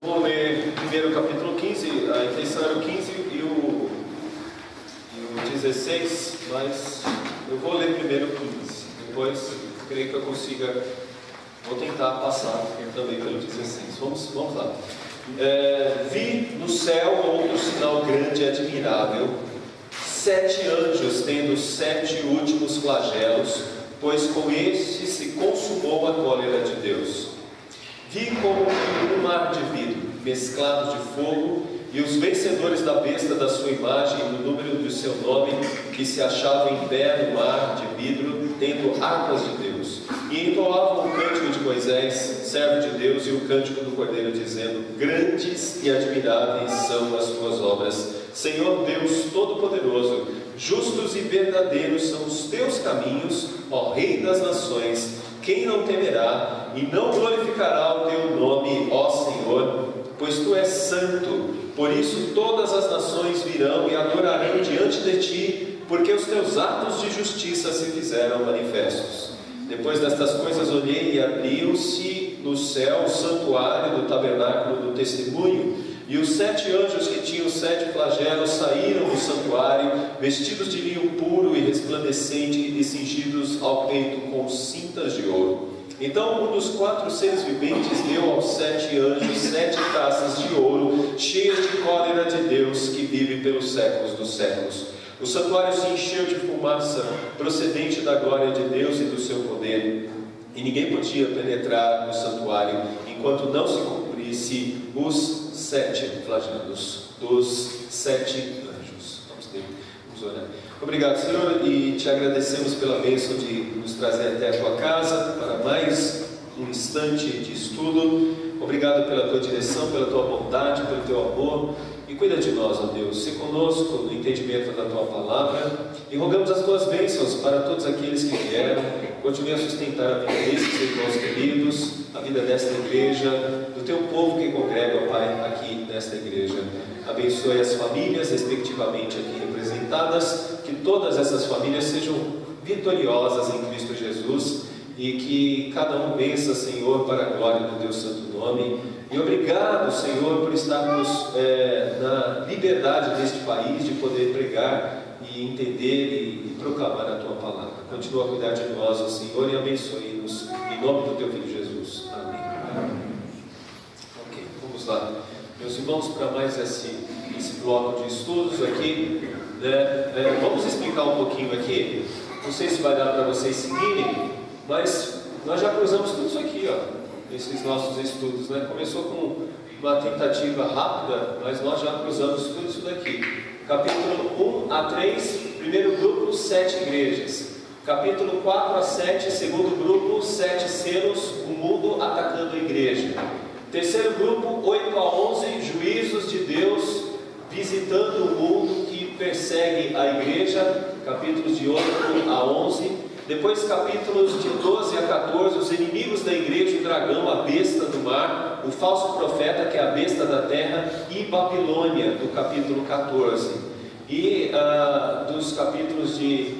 Vou ler primeiro o capítulo 15, a intenção era o 15 e o 16, mas eu vou ler primeiro o 15, depois creio que eu consiga, vou tentar passar também pelo 16. Vamos lá. Vi no céu outro sinal grande e admirável, 7 anjos tendo 7 últimos flagelos, pois com este se consumou a cólera de Deus. Vi como um mar de vidro, mesclado de fogo, e os vencedores da besta da sua imagem e do número do seu nome, que se achavam em pé no mar de vidro, tendo harpas de Deus. E entoavam o cântico de Moisés, servo de Deus, e o cântico do Cordeiro, dizendo: grandes e admiráveis são as tuas obras, Senhor Deus Todo-Poderoso. Justos e verdadeiros são os teus caminhos, ó Rei das nações. Quem não temerá e não glorificará o teu nome, ó Senhor? Pois tu és santo. Por isso todas as nações virão e adorarão diante de ti, porque os teus atos de justiça se fizeram manifestos. Depois destas coisas olhei e abriu-se no céu o santuário do tabernáculo do testemunho, e os 7 anjos que tinham 7 flagelos saíram do santuário, vestidos de linho puro e resplandecente e cingidos ao peito com cintas de ouro. Então um dos 4 seres viventes deu aos 7 anjos 7 taças de ouro, cheias de cólera de Deus, que vive pelos séculos dos séculos. O santuário se encheu de fumaça, procedente da glória de Deus e do seu poder, e ninguém podia penetrar no santuário, enquanto não se cumprisse os 7 flagelos dos 7 anjos. Vamos orar. Obrigado, Senhor, e te agradecemos pela bênção de nos trazer até a tua casa para mais um instante de estudo. Obrigado pela tua direção, pela tua bondade, pelo teu amor, e cuida de nós, ó Deus. Se conosco no entendimento da tua palavra, e rogamos as tuas bênçãos para todos aqueles que vieram. Continue a sustentar a vida desses irmãos queridos, a vida desta igreja, do teu povo que congrega, ó Pai, aqui nesta igreja. Abençoe as famílias respectivamente aqui representadas, que todas essas famílias sejam vitoriosas em Cristo Jesus, e que cada um vença, Senhor, para a glória do teu santo nome. E obrigado, Senhor, por estarmos na liberdade deste país de poder pregar e entender e proclamar a tua palavra. Continua a cuidar de nós, ó Senhor, e abençoe-nos em nome do teu Filho Jesus. Amém. Ok, vamos lá, meus irmãos, para mais esse bloco de estudos aqui, né? Vamos explicar um pouquinho aqui. Não sei se vai dar para vocês seguirem, mas nós já cruzamos tudo isso aqui, ó, esses nossos estudos, né? Começou com uma tentativa rápida, mas nós já cruzamos tudo isso daqui. Capítulo 1 a 3, primeiro grupo, 7 igrejas. Capítulo 4 a 7, segundo grupo, 7 selos, o mundo atacando a igreja. Terceiro grupo, 8 a 11, juízos de Deus visitando o mundo que persegue a igreja. Capítulos de 8 a 11. Depois capítulos de 12 a 14, os inimigos da igreja, o dragão, a besta do mar, o falso profeta, que é a besta da terra, e Babilônia, do capítulo 14. E dos capítulos de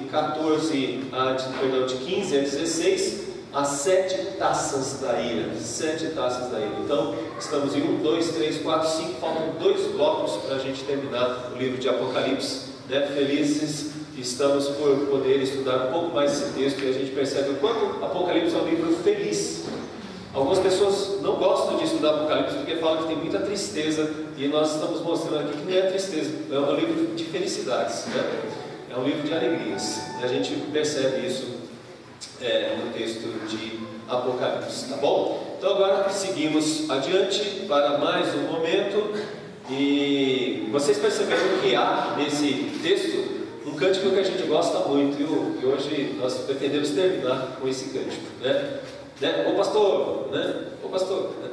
15 a 16, as 7 taças da ira. 7 taças da ira. Então, estamos em 1, 2, 3, 4, 5, faltam 2 blocos para a gente terminar o livro de Apocalipse, né? Felizes estamos por poder estudar um pouco mais esse texto, e a gente percebe o quanto Apocalipse é um livro feliz. Algumas pessoas não gostam de estudar Apocalipse porque falam que tem muita tristeza, e nós estamos mostrando aqui que não é tristeza, é um livro de felicidades, né? É um livro de alegrias, e a gente percebe isso no texto de Apocalipse, tá bom? Então agora seguimos adiante para mais um momento, e vocês perceberam que há nesse texto um cântico que a gente gosta muito, e hoje nós pretendemos terminar com esse cântico, né? Ô pastor, né? Ô pastor, né?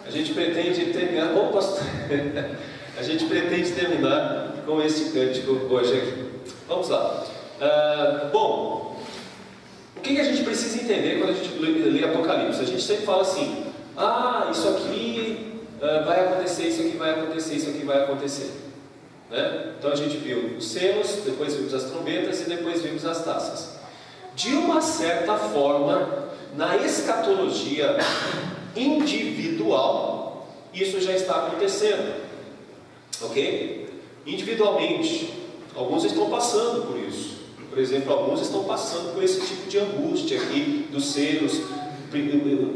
A gente pretende terminar, ô pastor, a gente pretende terminar com esse cântico hoje aqui. Vamos lá. Bom, o que a gente precisa entender quando a gente lê Apocalipse? A gente sempre fala assim: isso aqui vai acontecer, isso aqui vai acontecer, isso aqui vai acontecer. Né? Então a gente viu os selos, depois vimos as trombetas e depois vimos as taças. De uma certa forma, na escatologia individual, isso já está acontecendo, ok? Individualmente, alguns estão passando por isso. Por exemplo, alguns estão passando por esse tipo de angústia aqui dos selos,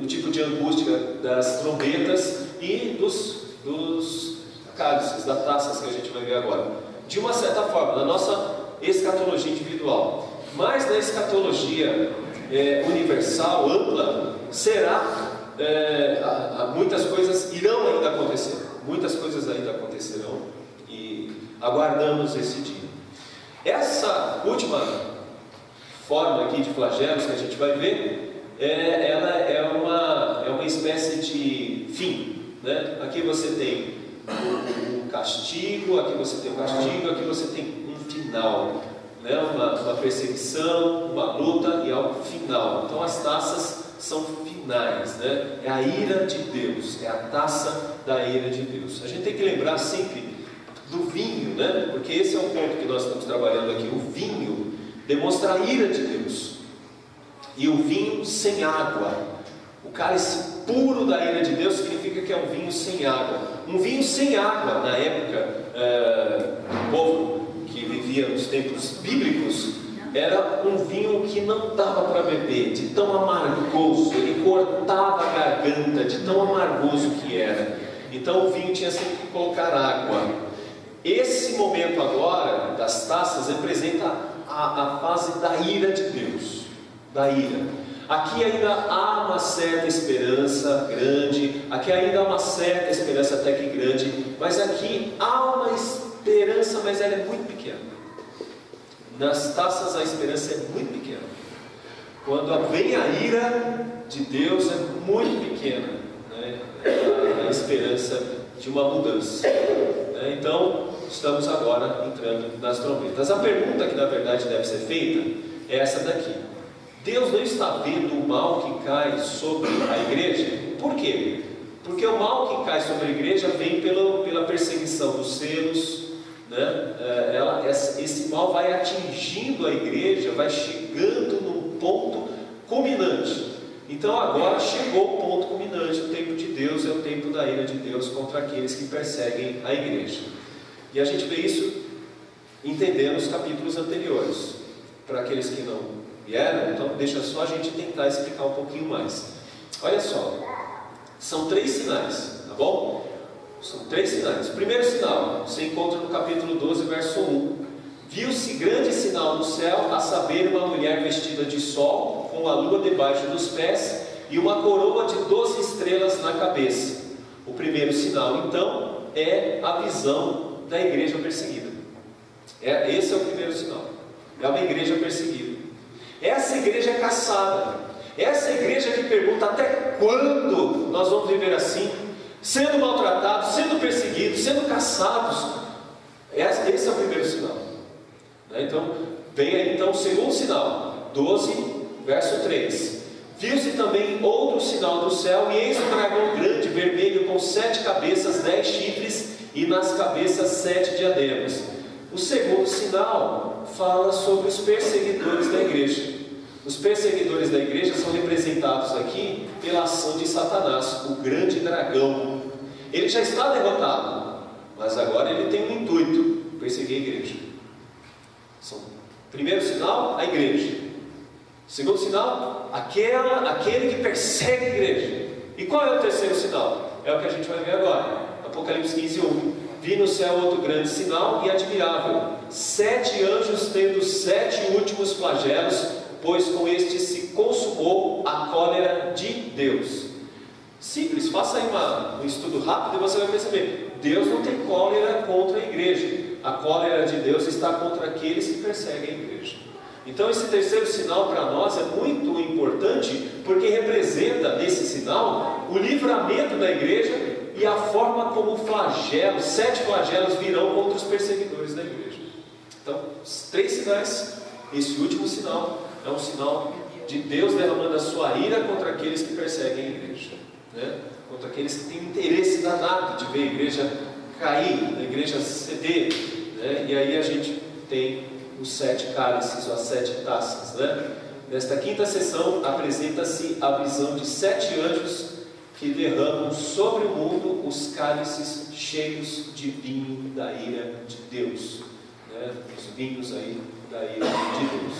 o tipo de angústia das trombetas e dos cálices, das taças que a gente vai ver agora. De uma certa forma, na nossa escatologia individual. Mas na escatologia universal, ampla, muitas coisas irão ainda acontecer. Muitas coisas ainda acontecerão e aguardamos esse dia. Essa última forma aqui de flagelos que a gente vai ver, ela é uma espécie de fim, né? Aqui você tem um castigo, aqui você tem um castigo, aqui você tem um final, né? Uma perseguição, uma luta e algo final. Então as taças são finais, né? É a ira de Deus, é a taça da ira de Deus. A gente tem que lembrar sempre do vinho, né? Porque esse é um ponto que nós estamos trabalhando aqui. O vinho demonstra a ira de Deus, e o vinho sem água, o cálice puro da ira de Deus, significa que é um vinho sem água. Um vinho sem água, na época do povo que vivia nos tempos bíblicos, era um vinho que não dava para beber, de tão amargoso, ele cortava a garganta, de tão amargoso que era. Então o vinho tinha sempre que colocar água. Esse momento agora das taças representa a fase da ira de Deus, da ira. Aqui ainda há uma certa esperança grande, aqui ainda há uma certa esperança até que grande, mas aqui há uma esperança, mas ela é muito pequena. Nas taças a esperança é muito pequena. Quando vem a ira de Deus é muito pequena, né? A esperança de uma mudança, né? Então estamos agora entrando nas trombetas. A pergunta que na verdade deve ser feita é essa daqui: Deus não está vendo o mal que cai sobre a igreja? Por quê? Porque o mal que cai sobre a igreja vem pela perseguição dos selos, né? Esse mal vai atingindo a igreja, vai chegando num ponto culminante. Então agora chegou o ponto culminante. O tempo de Deus é o tempo da ira de Deus contra aqueles que perseguem a igreja. E a gente vê isso entendendo os capítulos anteriores. Para aqueles que não vieram, então deixa só a gente tentar explicar um pouquinho mais. Olha só, são 3 sinais, tá bom? São 3 sinais. O primeiro sinal você encontra no capítulo 12, verso 1. Viu-se grande sinal no céu, a saber, uma mulher vestida de sol, com a lua debaixo dos pés e uma coroa de 12 estrelas na cabeça. O primeiro sinal, então, é a visão da igreja perseguida. Esse é o primeiro sinal. É uma igreja perseguida. Essa igreja é caçada. Essa igreja que pergunta: até quando nós vamos viver assim? Sendo maltratados, sendo perseguidos, sendo caçados. Esse é o primeiro sinal. Então, vem aí então o segundo sinal, 12, verso 3. Viu-se também outro sinal do céu, e eis um dragão grande, vermelho, com 7 cabeças, 10 chifres, e nas cabeças 7 diademas. O segundo sinal fala sobre os perseguidores da igreja. Os perseguidores da igreja são representados aqui pela ação de Satanás, o grande dragão. Ele já está derrotado, mas agora ele tem um intuito: perseguir a igreja. Primeiro sinal, a igreja. Segundo sinal, aquele que persegue a igreja. E qual é o terceiro sinal? É o que a gente vai ver agora. Apocalipse 15, 1. Vi no céu outro grande sinal e admirável: 7 anjos tendo 7 últimos flagelos, pois com este se consumou a cólera de Deus. Simples, faça aí um estudo rápido e você vai perceber: Deus não tem cólera contra a igreja. A cólera de Deus está contra aqueles que perseguem a igreja. Então esse terceiro sinal para nós é muito importante, porque representa nesse sinal o livramento da igreja e a forma como 7 flagelos virão contra os perseguidores da igreja. Então, os 3 sinais. Esse último sinal é um sinal de Deus derramando a sua ira contra aqueles que perseguem a igreja, né? Contra aqueles que têm interesse danado de ver a igreja cair, a igreja ceder, né? E aí a gente tem os 7 cálices, ou as 7 taças, né? Nesta quinta sessão apresenta-se a visão de 7 anjos que derramam sobre o mundo os cálices cheios de vinho da ira de Deus, né? Os vinhos aí da ira de Deus.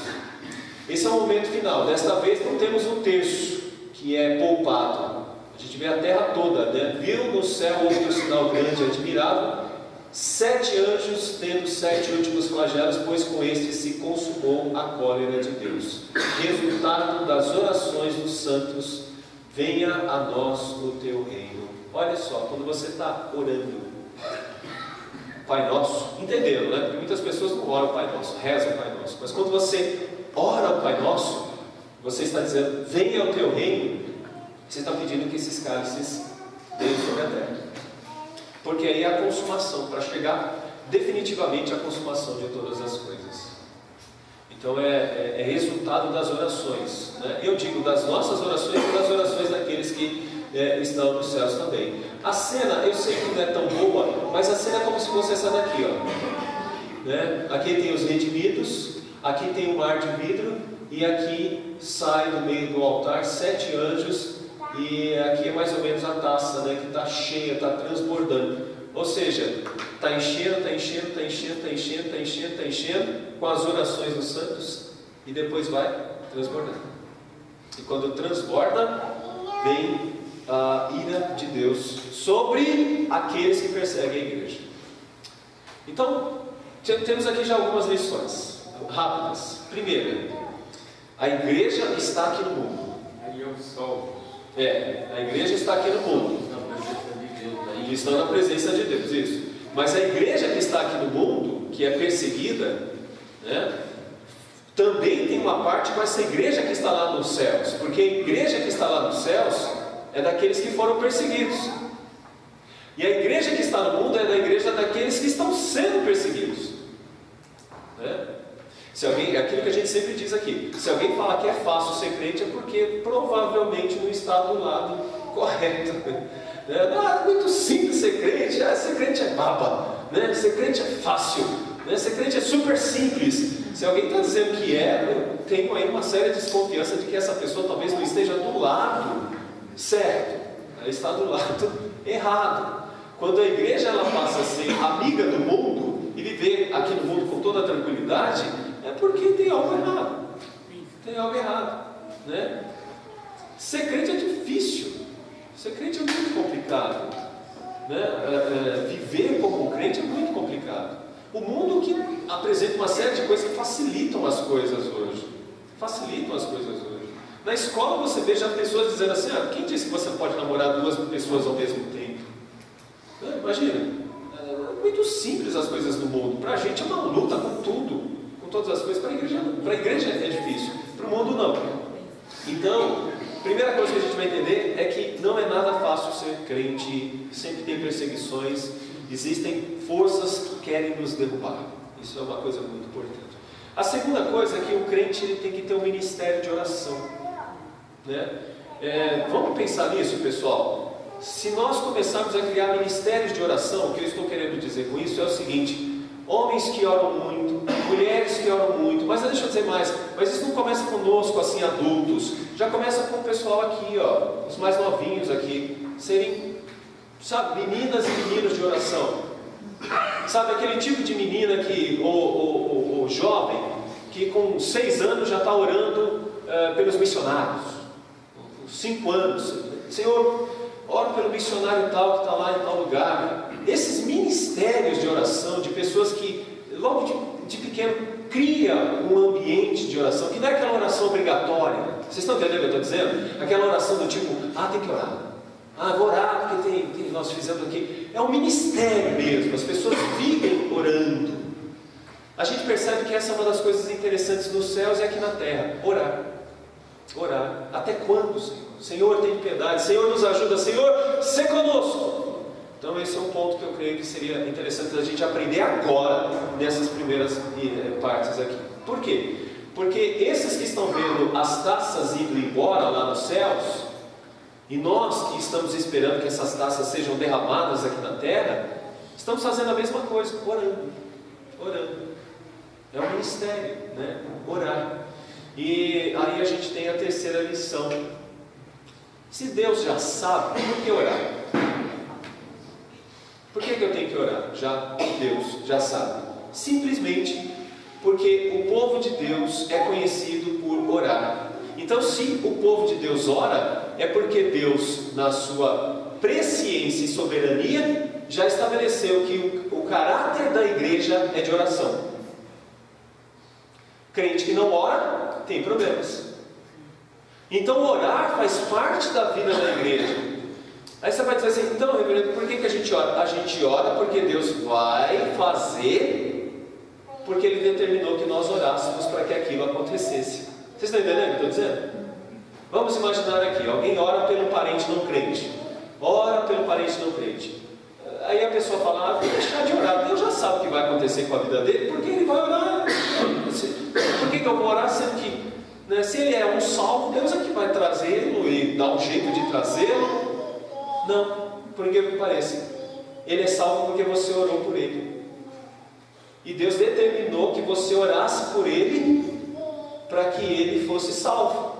Esse é o momento final. Desta vez não temos um terço que é poupado. A gente vê a terra toda, né? Viu no céu outro sinal grande e admirável, 7 anjos tendo 7 últimos flagelos, pois com este se consumou a cólera de Deus. Resultado das orações dos santos, venha a nós o teu reino. Olha só, quando você está orando, Pai Nosso, entenderam, né? Porque muitas pessoas não oram o Pai Nosso, rezam o Pai Nosso. Mas quando você ora o Pai Nosso, você está dizendo, venha o teu reino. Você está pedindo que esses cálices venham sobre a terra. Porque aí é a consumação, para chegar definitivamente à consumação de todas as coisas. Então é resultado das orações, né? Eu digo das nossas orações e das orações daqueles que estão nos céus também. A cena, eu sei que não é tão boa, mas a cena é como se fosse essa daqui, ó, né? Aqui tem os redimidos, aqui tem um mar de vidro, e aqui sai do meio do altar 7 anjos, e aqui é mais ou menos a taça, né, que está cheia, está transbordando. Ou seja, está enchendo, está enchendo, está enchendo, está enchendo, está enchendo, está enchendo, com as orações dos santos, e depois vai transbordando. E quando transborda, vem a ira de Deus sobre aqueles que perseguem a igreja. Então, temos aqui já algumas lições rápidas. Primeira, a igreja está aqui no mundo. A igreja está aqui no mundo. Estão na presença de Deus, isso. Mas a igreja que está aqui no mundo, que é perseguida, né, também tem uma parte com essa igreja que está lá nos céus. Porque a igreja que está lá nos céus é daqueles que foram perseguidos. E a igreja que está no mundo é da igreja daqueles que estão sendo perseguidos, né? Se alguém, é aquilo que a gente sempre diz aqui, se alguém fala que é fácil ser crente, é porque provavelmente não está do lado correto, né? É muito simples ser crente é baba, né? Ser crente é fácil, né? Ser crente é super simples. Se alguém está dizendo que eu tenho aí uma séria desconfiança de que essa pessoa talvez não esteja do lado certo, ela está do lado errado. Quando a igreja ela passa a ser amiga do mundo e viver aqui no mundo com toda a tranquilidade, é porque tem algo errado. Tem algo errado, né? Ser crente é difícil. Ser crente é muito complicado, né? Viver como crente é muito complicado. O mundo que apresenta uma série de coisas que facilitam as coisas hoje. Facilitam as coisas hoje. Na escola você vê já pessoas dizendo assim, quem disse que você pode namorar 2 pessoas ao mesmo tempo? Imagina, é muito simples as coisas do mundo. Para a gente é uma luta com tudo, com todas as coisas. Para a igreja é difícil, para o mundo não. Então, a primeira coisa que a gente vai entender é que não é nada fácil ser crente. Sempre tem perseguições, existem forças que querem nos derrubar. Isso é uma coisa muito importante. A segunda coisa é que o crente ele tem que ter um ministério de oração, né? Vamos pensar nisso, pessoal. Se nós começarmos a criar ministérios de oração, o que eu estou querendo dizer com isso é o seguinte: homens que oram muito, mulheres que oram muito, mas deixa eu dizer mais, mas isso não começa conosco assim, adultos, já começa com o pessoal aqui, ó, os mais novinhos aqui, serem, sabe, meninas e meninos de oração, sabe, aquele tipo de menina que, ou jovem, que com 6 anos já está orando pelos missionários, 5 anos, Senhor, oro pelo missionário tal que está lá em tal lugar. Esses ministérios de oração, de pessoas que logo de pequeno cria um ambiente de oração, que não é aquela oração obrigatória. Vocês estão entendendo o que eu estou dizendo? Aquela oração do tipo, tem que orar. Vou orar porque nós fizemos aqui. É um ministério mesmo, as pessoas vivem orando. A gente percebe que essa é uma das coisas interessantes nos céus e aqui na terra. Orar. Até quando, Senhor? Senhor, tem piedade. Senhor, nos ajuda. Senhor, se conosco. Então esse é um ponto que eu creio que seria interessante a gente aprender agora, nessas primeiras partes aqui. Por quê? Porque esses que estão vendo as taças indo embora lá nos céus, e nós que estamos esperando que essas taças sejam derramadas aqui na terra, estamos fazendo a mesma coisa, orando. É um ministério, né? Orar. E aí a gente tem a terceira lição. Se Deus já sabe, por que orar? Por que eu tenho que orar? Já Deus já sabe. Simplesmente porque o povo de Deus é conhecido por orar. Então, se o povo de Deus ora, é porque Deus, na sua presciência e soberania, já estabeleceu que o caráter da igreja é de oração. Crente que não ora, tem problemas. Então, orar faz parte da vida da igreja. Aí você vai dizer assim, então, reverendo, por que a gente ora? A gente ora porque Deus vai fazer, porque Ele determinou que nós orássemos para que aquilo acontecesse. Vocês estão entendendo o que eu estou dizendo? Vamos imaginar aqui, alguém ora pelo parente não crente. Ora pelo parente não crente. Aí a pessoa fala, vou deixar de orar. Deus já sabe o que vai acontecer com a vida dele, porque Ele vai orar. Por que eu vou orar sendo que, né, se ele é um salvo, Deus é que vai trazê-lo e dar um jeito de trazê-lo? Não, por incrível que pareça. Ele é salvo porque você orou por ele. E Deus determinou que você orasse por ele para que ele fosse salvo.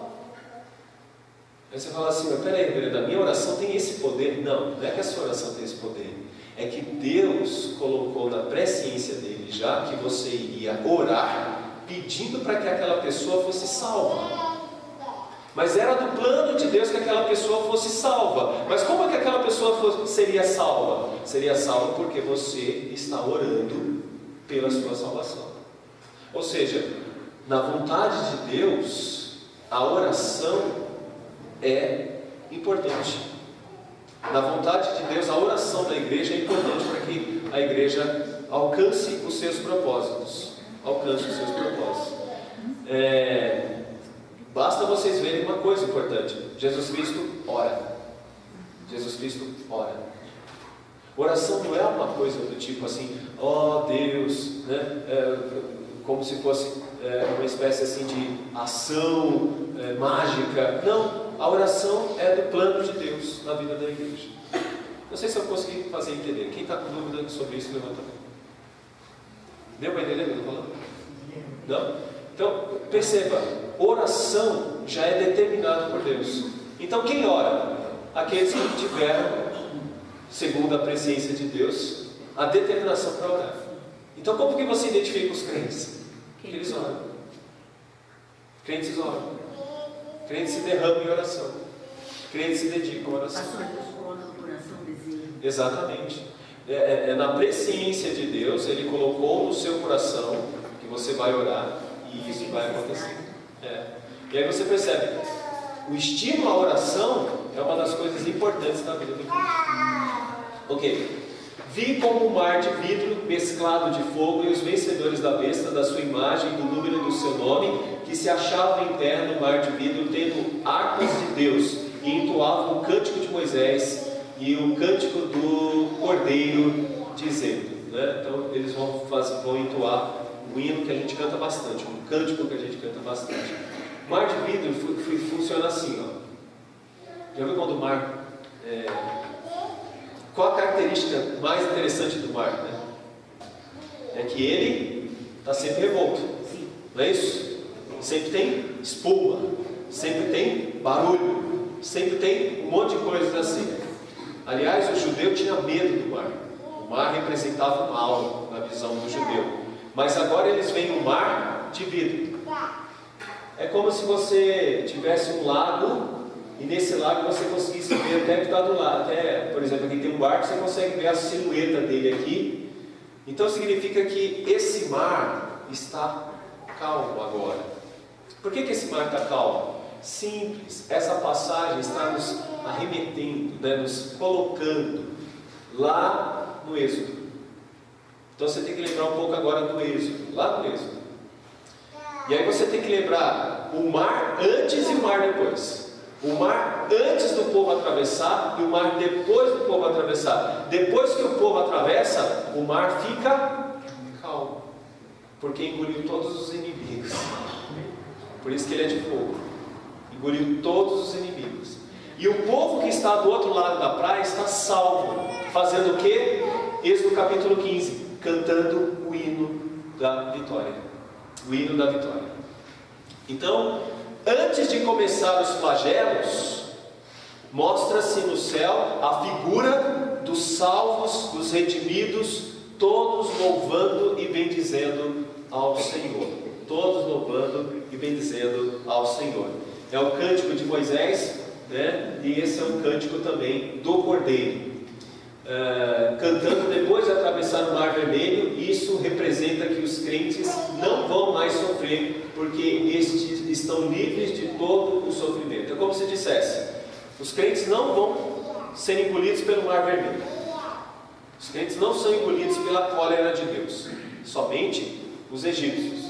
Aí você fala assim, mas peraí, a minha oração tem esse poder? Não, não é que a sua oração tem esse poder. É que Deus colocou na presciência dele já que você iria orar pedindo para que aquela pessoa fosse salva. Mas era do plano de Deus que aquela pessoa fosse salva. Mas como é que aquela pessoa seria salva? Seria salva porque você está orando pela sua salvação. Ou seja, na vontade de Deus, a oração é importante. Na vontade de Deus, a oração da igreja é importante para que a igreja alcance os seus propósitos. Alcance os seus propósitos. Basta vocês verem uma coisa importante. Jesus Cristo ora. Jesus Cristo ora. Oração não é uma coisa do tipo assim, ó Deus, né? Como se fosse uma espécie assim de ação mágica. Não, a oração é do plano de Deus na vida da igreja. Não sei se eu consegui fazer entender. Quem está com dúvida sobre isso, levanta a mão. Deu para entender o que eu estou falando? Não? Então, perceba, oração já é determinado por Deus. Então, quem ora? Aqueles que tiveram, segundo a presciência de Deus, a determinação para orar. Então, como que você identifica os crentes? Que eles oram. Crentes oram. Crentes se derramam em oração. Crentes se dedicam à oração. Exatamente. Na presciência de Deus, Ele colocou no seu coração que você vai orar e isso vai acontecer. E aí você percebe, o estímulo à oração é uma das coisas importantes da vida do crente. Ok. Vi como um mar de vidro mesclado de fogo e os vencedores da besta, da sua imagem, do número do seu nome, que se achavam em terra no mar de vidro, tendo harpas de Deus, e entoavam o cântico de Moisés e o cântico do Cordeiro, dizendo, né? Então eles vão entoar um hino que a gente canta bastante, um cântico que a gente canta bastante. O mar de vidro funciona assim, ó. Já viu quando o mar... Qual a característica mais interessante do mar? Né? É que ele está sempre revolto. Não é isso? Sempre tem espuma, sempre tem barulho, sempre tem um monte de coisas assim. Aliás, o judeu tinha medo do mar. O mar representava o mal na visão do judeu. Mas agora eles veem o mar de vidro. É como se você tivesse um lago e nesse lago você conseguisse ver até que está do lado. Até, por exemplo, aqui tem um barco, você consegue ver a silhueta dele aqui. Então significa que esse mar está calmo agora. Por que esse mar está calmo? Simples, essa passagem está nos arremetendo, né, nos colocando lá no Êxodo. Então você tem que lembrar um pouco agora do Êxodo, lá no Êxodo. E aí você tem que lembrar o mar antes e o mar depois. O mar antes do povo atravessar e o mar depois do povo atravessar. Depois que o povo atravessa, o mar fica calmo, porque engoliu todos os inimigos. Por isso que ele é de fogo. Engoliu todos os inimigos. E o povo que está do outro lado da praia está salvo. Fazendo o quê? Êxodo capítulo 15. Cantando o hino da vitória. O hino da vitória. Então, antes de começar os flagelos, Mostra-se no céu a figura dos salvos, dos redimidos, todos louvando e bendizendo ao Senhor. Todos louvando e bendizendo ao Senhor. É o cântico de Moisés, né? E esse é um cântico também do Cordeiro. Cantando depois de atravessar o Mar Vermelho. Isso representa que os crentes não vão mais sofrer, porque estes estão livres de todo o sofrimento. É como se dissesse: os crentes não vão ser engolidos pelo Mar Vermelho. Os crentes não são engolidos pela cólera de Deus, somente os egípcios.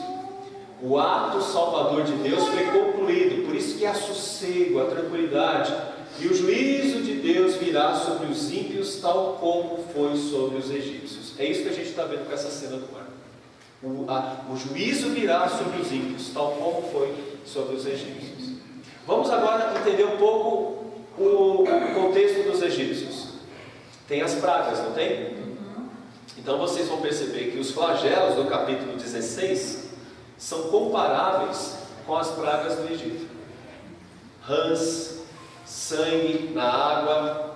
O ato salvador de Deus foi concluído, por isso que há sossego, há tranquilidade, e o juízo de Deus virá sobre os ímpios, tal como foi sobre os egípcios. É isso que a gente está vendo com essa cena do mar. O juízo virá sobre os ímpios, tal como foi sobre os egípcios. Vamos agora entender um pouco o contexto dos egípcios. Tem as pragas, não tem? Então vocês vão perceber que os flagelos do capítulo 16 são comparáveis com as pragas do Egito. Rãs, sangue na água,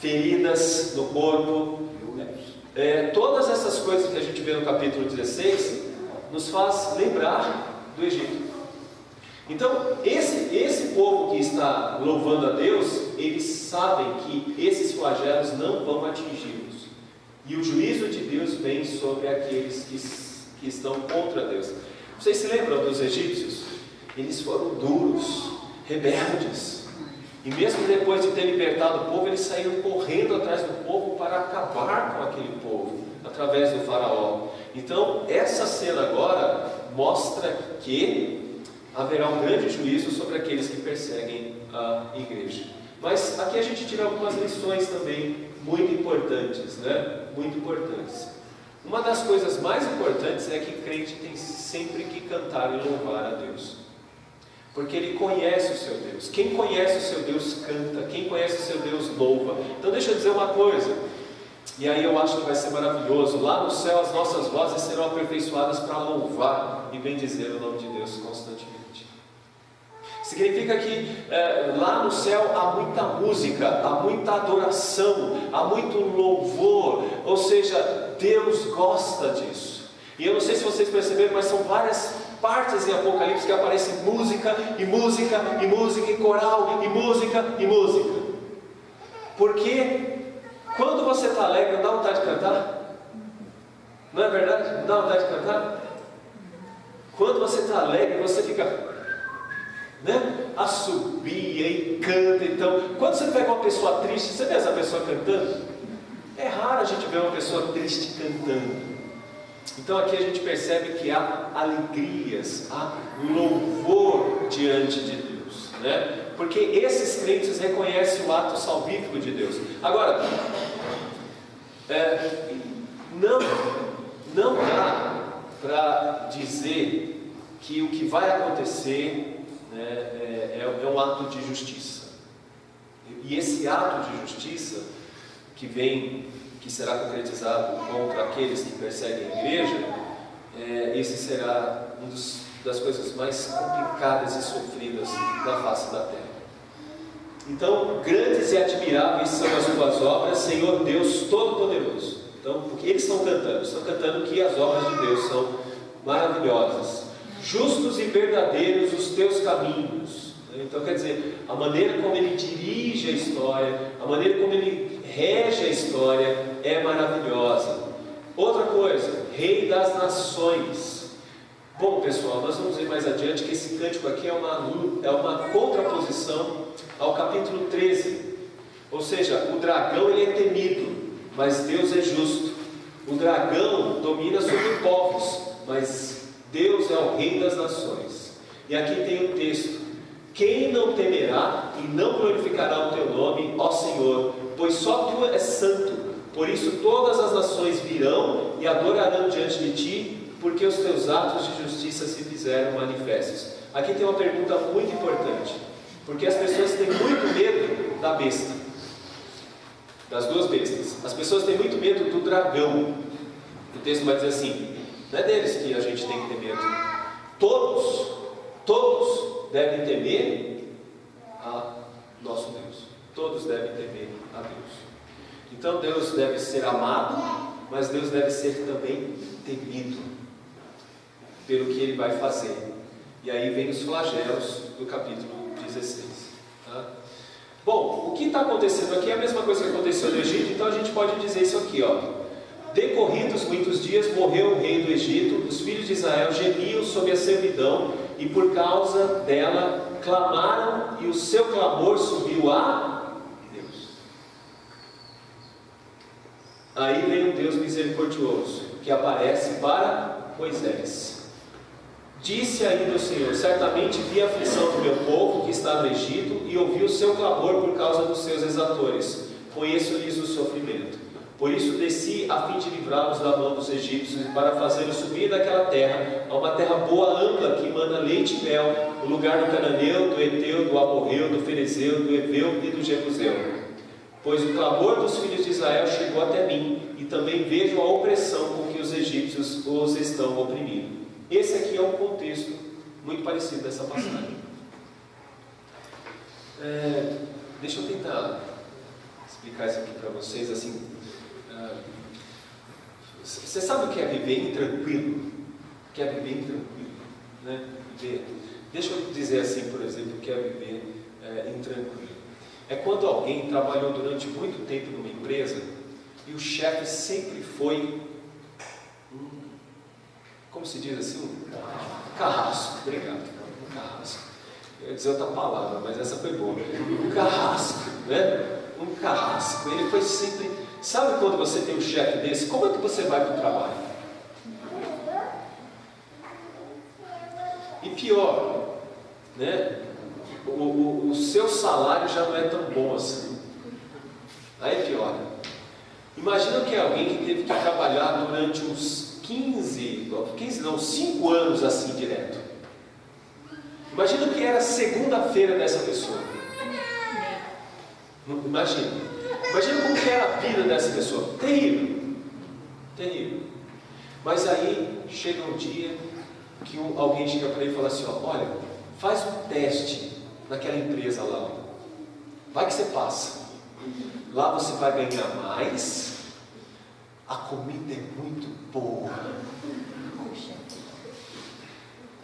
feridas no corpo. Todas essas coisas que a gente vê no capítulo 16 nos faz lembrar do Egito. Então, esse povo que está louvando a Deus, eles sabem que esses flagelos não vão atingi-los. E o juízo de Deus vem sobre aqueles que estão contra Deus. Vocês se lembram dos egípcios? Eles foram duros, rebeldes. E mesmo depois de ter libertado o povo, eles saíram correndo atrás do povo para acabar com aquele povo, através do faraó. Então, essa cena agora mostra que haverá um grande juízo sobre aqueles que perseguem a igreja. Mas aqui a gente tira algumas lições também muito importantes, né? Muito importantes. Uma das coisas mais importantes é que o crente tem sempre que cantar e louvar a Deus, porque ele conhece o seu Deus. Quem conhece o seu Deus canta, quem conhece o seu Deus louva. Então deixa eu dizer uma coisa, e aí eu acho que vai ser maravilhoso. Lá no céu as nossas vozes serão aperfeiçoadas para louvar e bendizer o nome de Deus constantemente. Significa que lá no céu há muita música, há muita adoração, há muito louvor, ou seja, Deus gosta disso. E eu não sei se vocês perceberam, mas são várias partes em Apocalipse que aparecem música, e música, e música, e coral, e música, e música. Porque quando você está alegre, não dá vontade de cantar? Não é verdade? Não dá vontade de cantar? Quando você está alegre, você fica... assobia e canta. Então, quando você pega uma pessoa triste, você vê essa pessoa cantando? É raro a gente ver uma pessoa triste cantando. Então aqui a gente percebe que há alegrias, há louvor diante de Deus, né? Porque esses crentes reconhecem o ato salvífico de Deus. Agora, não dá para dizer que o que vai acontecer é um ato de justiça. E esse ato de justiça que será concretizado contra aqueles que perseguem a igreja, esse será uma das coisas mais complicadas e sofridas da face da terra. Então, grandes e admiráveis são as tuas obras, Senhor Deus Todo-Poderoso. Então, porque eles estão cantando que as obras de Deus são maravilhosas. Justos e verdadeiros os teus caminhos. Então quer dizer, a maneira como ele dirige a história, a maneira como ele rege a história é maravilhosa. Outra coisa, Rei das Nações. Bom pessoal, nós vamos ver mais adiante que esse cântico aqui é uma contraposição ao capítulo 13. Ou seja, o dragão ele é temido, mas Deus é justo. O dragão domina sobre povos, mas Deus é o Rei das Nações. E aqui tem um texto: quem não temerá e não glorificará o teu nome, ó Senhor, pois só tu és santo. Por isso todas as nações virão e adorarão diante de ti, porque os teus atos de justiça se fizeram manifestos. Aqui tem uma pergunta muito importante, porque as pessoas têm muito medo da besta, das duas bestas. As pessoas têm muito medo do dragão. O texto vai dizer assim: não é deles que a gente tem que ter medo. Todos devem temer a nosso Deus. Todos devem temer a Deus. Então Deus deve ser amado, mas Deus deve ser também temido pelo que Ele vai fazer. E aí vem os flagelos do capítulo 16. Tá? Bom, o que está acontecendo aqui é a mesma coisa que aconteceu no Egito, então a gente pode dizer isso aqui, ó. Decorridos muitos dias, morreu o rei do Egito, os filhos de Israel gemiam sob a servidão, e por causa dela clamaram, e o seu clamor subiu a Deus. Aí vem um Deus misericordioso, que aparece para Moisés. Disse ainda o Senhor: certamente vi a aflição do meu povo que está no Egito, e ouvi o seu clamor por causa dos seus exatores. Conheço-lhes o sofrimento. Por isso desci a fim de livrá-los da mão dos egípcios, e para fazê-los subir daquela terra, a uma terra boa, ampla, que emana leite e mel, o lugar do cananeu, do eteu, do amorreu, do ferezeu, do heveu e do jebuseu. Pois o clamor dos filhos de Israel chegou até mim, e também vejo a opressão com que os egípcios os estão oprimindo. Esse aqui é um contexto muito parecido dessa passagem. Deixa eu tentar explicar isso aqui para vocês. Assim, você sabe o que é viver intranquilo? O que é viver intranquilo? Né? Deixa eu dizer assim, por exemplo, o que é viver intranquilo. É quando alguém trabalhou durante muito tempo numa empresa e o chefe sempre foi como se diz assim, um carrasco. Obrigado, um carrasco. Eu ia dizer outra palavra, mas essa foi boa. Um carrasco, né? Um carrasco. Ele foi sempre... Sabe quando você tem um chefe desse, como é que você vai para o trabalho? E pior, né? O seu salário já não é tão bom assim. Aí pior. Imagina que é alguém que teve que trabalhar durante uns 5 anos assim direto. Imagina que era segunda-feira dessa pessoa. Imagina como que era a vida dessa pessoa. Terrível. Terrível. Mas aí chega um dia que alguém chega para ele e fala assim, ó, olha, faz um teste naquela empresa lá. Vai que você passa. Lá você vai ganhar mais. A comida é muito boa.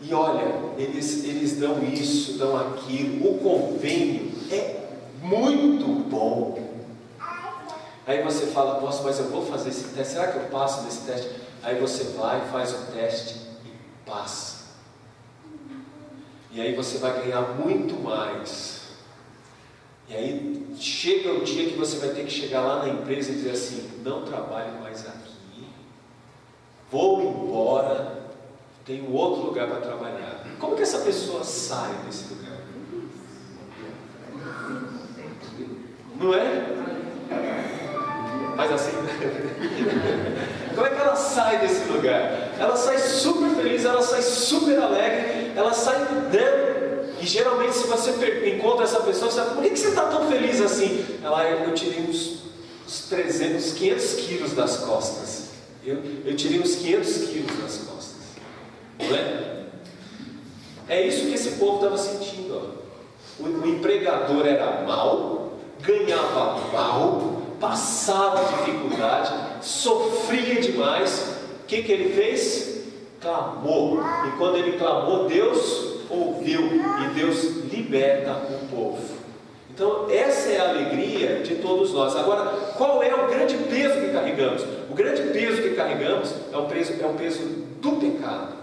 E olha, eles dão isso, dão aquilo. O convênio é muito bom. Aí você fala, nossa, mas eu vou fazer esse teste. Será que eu passo nesse teste? Aí você vai, faz o teste e passa. E aí você vai ganhar muito mais. E aí chega o dia que você vai ter que chegar lá na empresa e dizer assim, não trabalho mais aqui, vou embora, tenho outro lugar para trabalhar. Como que essa pessoa sai desse lugar? Não é? Faz assim. Como é que ela sai desse lugar? Ela sai super feliz, ela sai super alegre, ela sai dentro. E geralmente se você encontra essa pessoa, você fala, por que você está tão feliz assim? Eu tirei uns 500 quilos das costas. Eu tirei uns 500 quilos das costas. Não é? É isso que esse povo estava sentindo. Ó. O empregador era mau, ganhava mal, passava dificuldade, sofria demais. O que ele fez? Clamou. E quando ele clamou, Deus ouviu, e Deus liberta o povo. Então essa é a alegria de todos nós. Agora, qual é o grande peso que carregamos? O grande peso que carregamos é o peso do pecado.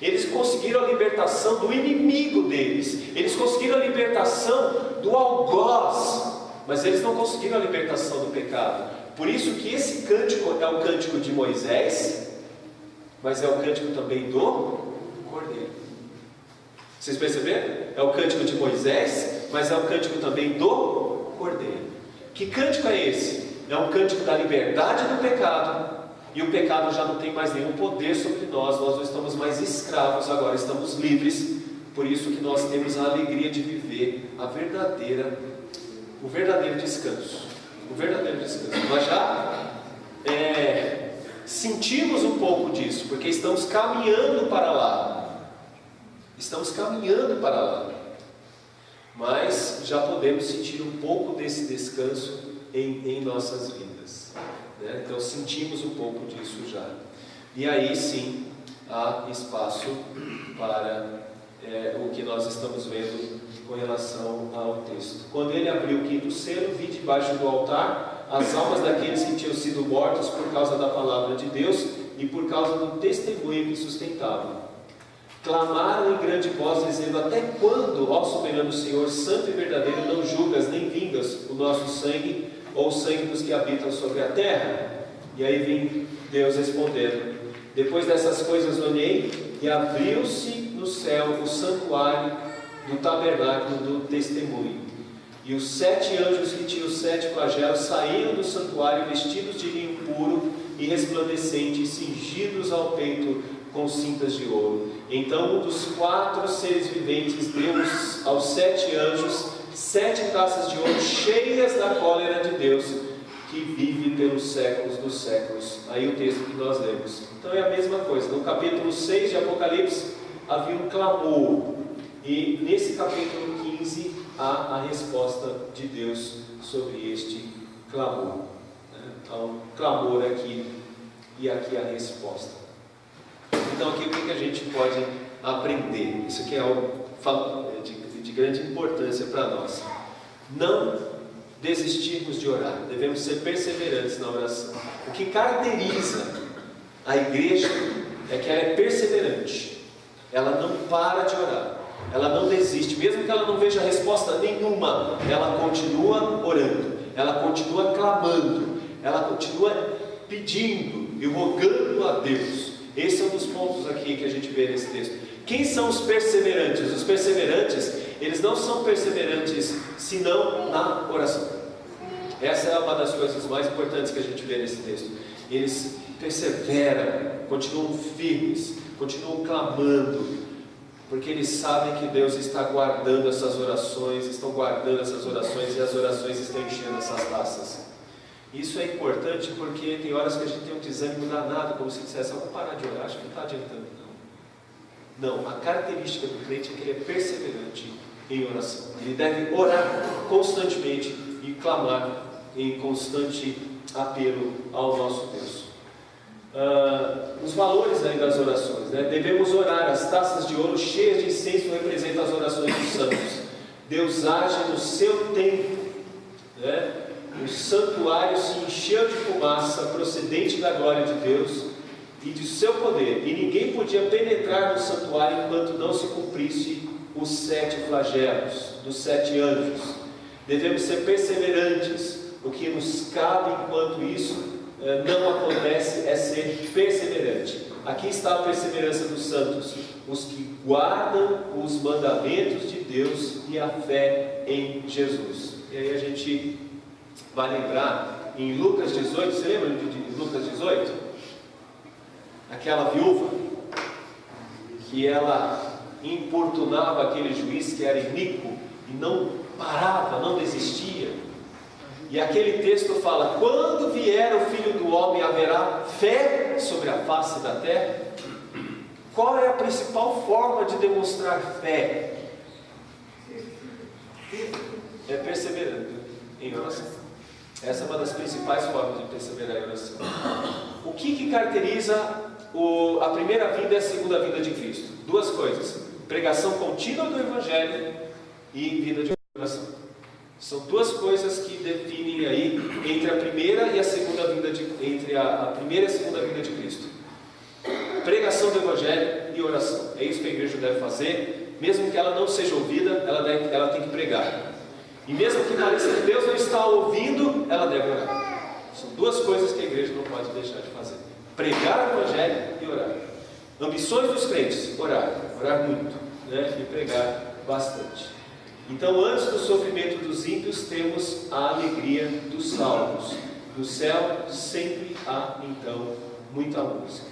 Eles conseguiram a libertação do inimigo deles, eles conseguiram a libertação do algoz, mas eles não conseguiram a libertação do pecado. Por isso que esse cântico é o cântico de Moisés, mas é o cântico também do Cordeiro. Vocês perceberam? É o cântico de Moisés, mas é o cântico também do Cordeiro. Que cântico é esse? É um cântico da liberdade do pecado, e o pecado já não tem mais nenhum poder sobre nós, nós não estamos mais escravos, agora estamos livres. Por isso que nós temos a alegria de viver o verdadeiro descanso. O verdadeiro descanso. Nós já sentimos um pouco disso, porque estamos caminhando para lá. Estamos caminhando para lá. mas já podemos sentir um pouco desse descanso em nossas vidas, né? Então sentimos um pouco disso já, e aí sim há espaço para o que nós estamos vendo com relação ao texto. Quando ele abriu o quinto selo, vi debaixo do altar as almas daqueles que tinham sido mortos por causa da palavra de Deus e por causa do testemunho que sustentavam. Clamaram em grande voz, dizendo: até quando, ó soberano Senhor, santo e verdadeiro, não julgas nem vingas o nosso sangue ou o sangue dos que habitam sobre a terra? E aí vem Deus respondendo: depois dessas coisas olhei, e abriu-se no céu o santuário do tabernáculo do testemunho. E os 7 anjos que tinham 7 flagelos saíram do santuário vestidos de linho puro e resplandecente, cingidos ao peito com cintas de ouro. Então um dos 4 seres viventes deu aos 7 anjos 7 taças de ouro cheias da cólera de Deus, que vive pelos séculos dos séculos. Aí o texto que nós lemos. Então é a mesma coisa. No capítulo 6 de Apocalipse havia um clamor, e nesse capítulo 15 há a resposta de Deus sobre este clamor. Então, clamor aqui, e aqui a resposta. Então aqui o que a gente pode aprender? Isso aqui é algo de grande importância para nós. Não desistirmos de orar, devemos ser perseverantes na oração. O que caracteriza a igreja é que ela é perseverante, ela não para de orar, ela não desiste, mesmo que ela não veja resposta nenhuma, ela continua orando, ela continua clamando, ela continua pedindo e rogando a Deus. Esse é um dos pontos aqui que a gente vê nesse texto. Quem são os perseverantes? Os perseverantes, eles não são perseverantes senão na oração. Essa é uma das coisas mais importantes que a gente vê nesse texto. Eles perseveram, continuam firmes, continuam clamando, porque eles sabem que Deus está guardando essas orações, estão guardando essas orações, e as orações estão enchendo essas taças. Isso é importante porque tem horas que a gente tem um desânimo danado, como se dissesse: vamos parar de orar, acho que não está adiantando. Não, a característica do crente é que ele é perseverante em oração. Ele deve orar constantemente e clamar em constante apelo ao nosso Deus. Os valores aí das orações, né? Devemos orar. As taças de ouro cheias de incenso representam as orações dos santos. Deus age no seu tempo, né? O santuário se encheu de fumaça procedente da glória de Deus e de seu poder, e ninguém podia penetrar no santuário enquanto não se cumprisse os 7 flagelos dos 7 anjos. Devemos ser perseverantes. O que nos cabe enquanto isso não acontece é ser perseverante. Aqui está a perseverança dos santos, os que guardam os mandamentos de Deus e a fé em Jesus. E aí a gente vai lembrar em Lucas 18, você lembra de Lucas 18? Aquela viúva que ela importunava aquele juiz que era iníquo e não parava, não desistia. E aquele texto fala: quando vier o Filho do Homem, haverá fé sobre a face da terra? Qual é a principal forma de demonstrar fé? É perseverando em oração. Essa é uma das principais formas de perseverar em oração. O que caracteriza a primeira vinda e a segunda vinda de Cristo? 2 coisas: pregação contínua do Evangelho e vida de oração. São 2 coisas que definem aí entre a primeira e a segunda vinda entre a primeira e a segunda vinda de Cristo: pregação do Evangelho e oração. É isso que a igreja deve fazer. Mesmo que ela não seja ouvida, ela tem que pregar. E mesmo que pareça que Deus não está ouvindo, ela deve orar. São 2 coisas que a igreja não pode deixar de fazer: pregar o Evangelho e orar. Ambições dos crentes: orar muito, né? E pregar bastante. Então, antes do sofrimento dos ímpios, temos a alegria dos salvos. No céu sempre há, então, muita música.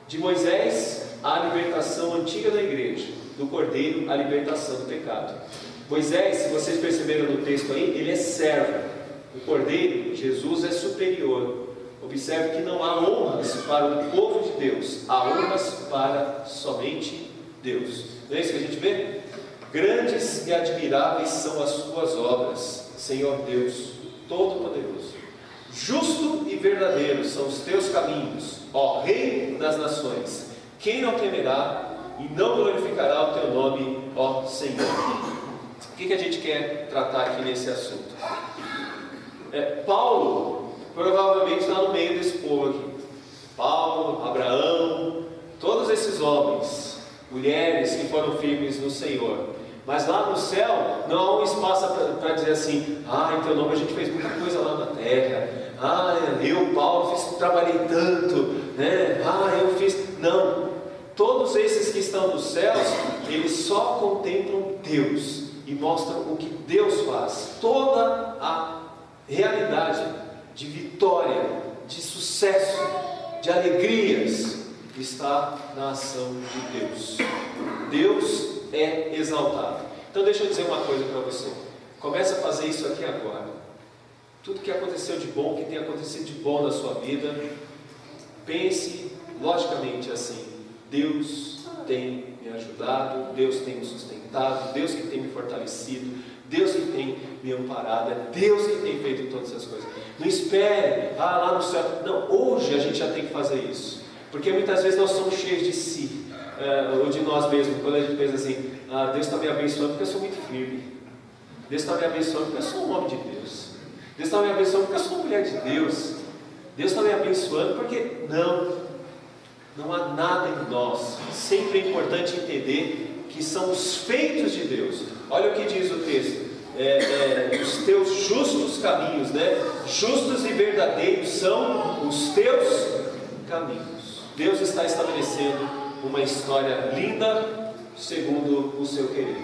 De Moisés, a libertação antiga da igreja. Do Cordeiro, a libertação do pecado. Moisés, se vocês perceberam no texto aí, ele é servo. O Cordeiro, Jesus, é superior. Observe que não há honras para o povo de Deus, há honras para somente Deus. Não é isso que a gente vê? Grandes e admiráveis são as tuas obras, Senhor Deus Todo-Poderoso. Justo e verdadeiro são os teus caminhos, ó Rei das nações. Quem não temerá e não glorificará o teu nome, ó Senhor? O que a gente quer tratar aqui nesse assunto? Paulo provavelmente está no meio desse povo aqui. Paulo, Abraão, todos esses homens, mulheres que foram firmes no Senhor. Mas lá no céu não há um espaço para dizer assim: em teu nome a gente fez muita coisa lá na terra. Eu, Paulo, trabalhei tanto, né? Eu fiz. Não. Todos esses que estão nos céus, eles só contemplam Deus e mostram o que Deus faz. Toda a realidade de vitória, de sucesso, de alegrias está na ação de Deus. Deus é exaltado. Então deixa eu dizer uma coisa para você. Comece a fazer isso aqui agora. Tudo que aconteceu de bom, que tem acontecido de bom na sua vida, pense logicamente assim: Deus tem me ajudado, Deus tem me sustentado, Deus que tem me fortalecido, Deus que tem me amparado, é Deus que tem feito todas essas coisas. Não espere, lá no céu. Não, hoje a gente já tem que fazer isso. Porque muitas vezes nós somos cheios de si, ou de nós mesmos, quando a gente pensa assim: Deus está me abençoando porque eu sou muito firme, Deus está me abençoando porque eu sou um homem de Deus, Deus está me abençoando porque eu sou uma mulher de Deus, Deus está me abençoando porque... Não há nada em nós. Sempre é importante entender que são os feitos de Deus. Olha o que diz o texto: os teus justos caminhos, né? Justos e verdadeiros são os teus caminhos. Deus está estabelecendo uma história linda segundo o seu querer.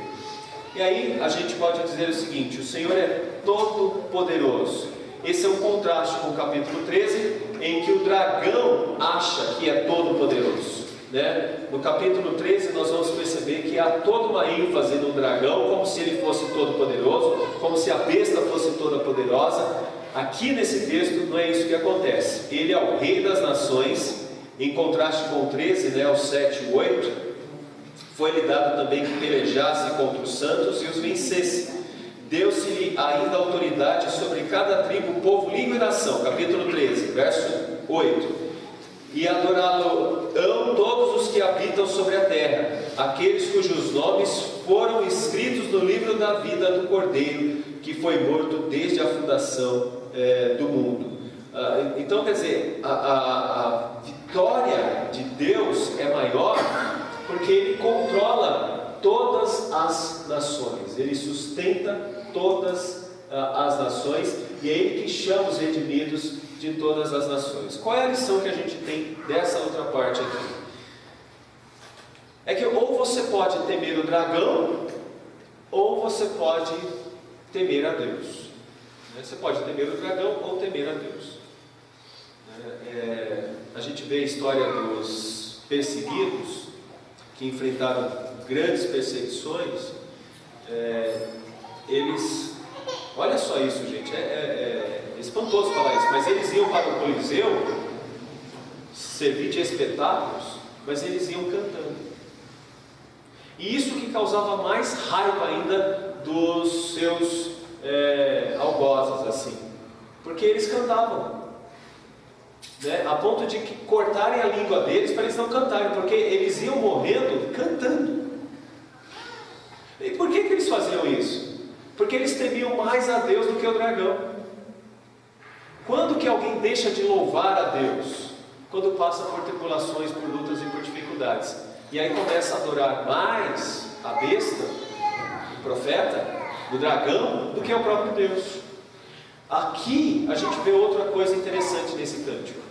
E aí a gente pode dizer o seguinte: o Senhor é todo poderoso. Esse é um contraste com o capítulo 13, em que o dragão acha que é todo poderoso, né? No capítulo 13 nós vamos perceber que há toda uma ênfase no dragão, como se ele fosse todo poderoso, como se a besta fosse toda poderosa. Aqui nesse texto não é isso que acontece. Ele é o rei das nações, em contraste com o 13, né, o 7 e 8, foi-lhe dado também que pelejasse contra os santos e os vencesse. Deu-se-lhe ainda autoridade sobre cada tribo, povo, língua e nação. Capítulo 13, verso 8. E adorá-lo-ão todos os que habitam sobre a terra, aqueles cujos nomes foram escritos no livro da vida do Cordeiro, que foi morto desde a fundação do mundo. Então, quer dizer, a vitória de Deus é maior porque Ele controla todas as nações, Ele sustenta todas as nações, e é Ele que chama os redimidos de todas as nações. Qual é a lição que a gente tem dessa outra parte aqui? É que ou você pode temer o dragão, ou você pode temer a Deus. Você pode temer o dragão ou temer a Deus. A gente vê a história dos perseguidos, que enfrentaram grandes perseguições. Eles, olha só isso, gente, é espantoso falar isso, mas eles iam para o Coliseu servir de espetáculos, mas eles iam cantando. E isso que causava mais raiva ainda dos seus algozes, assim, porque eles cantavam, né, a ponto de que cortarem a língua deles para eles não cantarem, porque eles iam morrendo cantando. E por que eles faziam isso? Porque eles temiam mais a Deus do que o dragão. Quando que alguém deixa de louvar a Deus? Quando passa por tribulações, por lutas e por dificuldades, e aí começa a adorar mais a besta, o profeta, o dragão, do que o próprio Deus. Aqui a gente vê outra coisa interessante nesse cântico.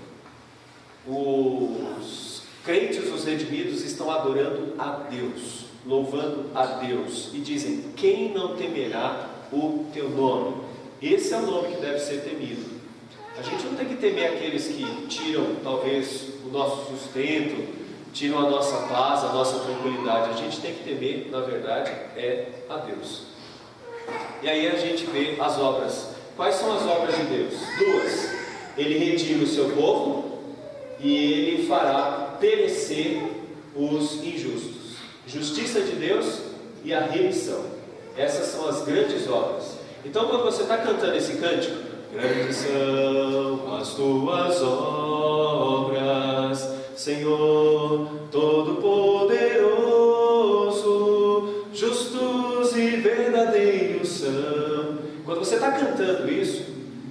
Os crentes, os redimidos, estão adorando a Deus, louvando a Deus, e dizem: quem não temerá o teu nome? Esse é o nome que deve ser temido. A gente não tem que temer aqueles que tiram talvez o nosso sustento, tiram a nossa paz, a nossa tranquilidade. A gente tem que temer, na verdade, a Deus. E aí a gente vê as obras. Quais são as obras de Deus? Duas: Ele redime o seu povo e Ele fará perecer os injustos. Justiça de Deus e a remissão. Essas são as grandes obras. Então, quando você está cantando esse cântico, grandes são as tuas obras, Senhor Todo-Poderoso, justos e verdadeiros são. Quando você está cantando isso,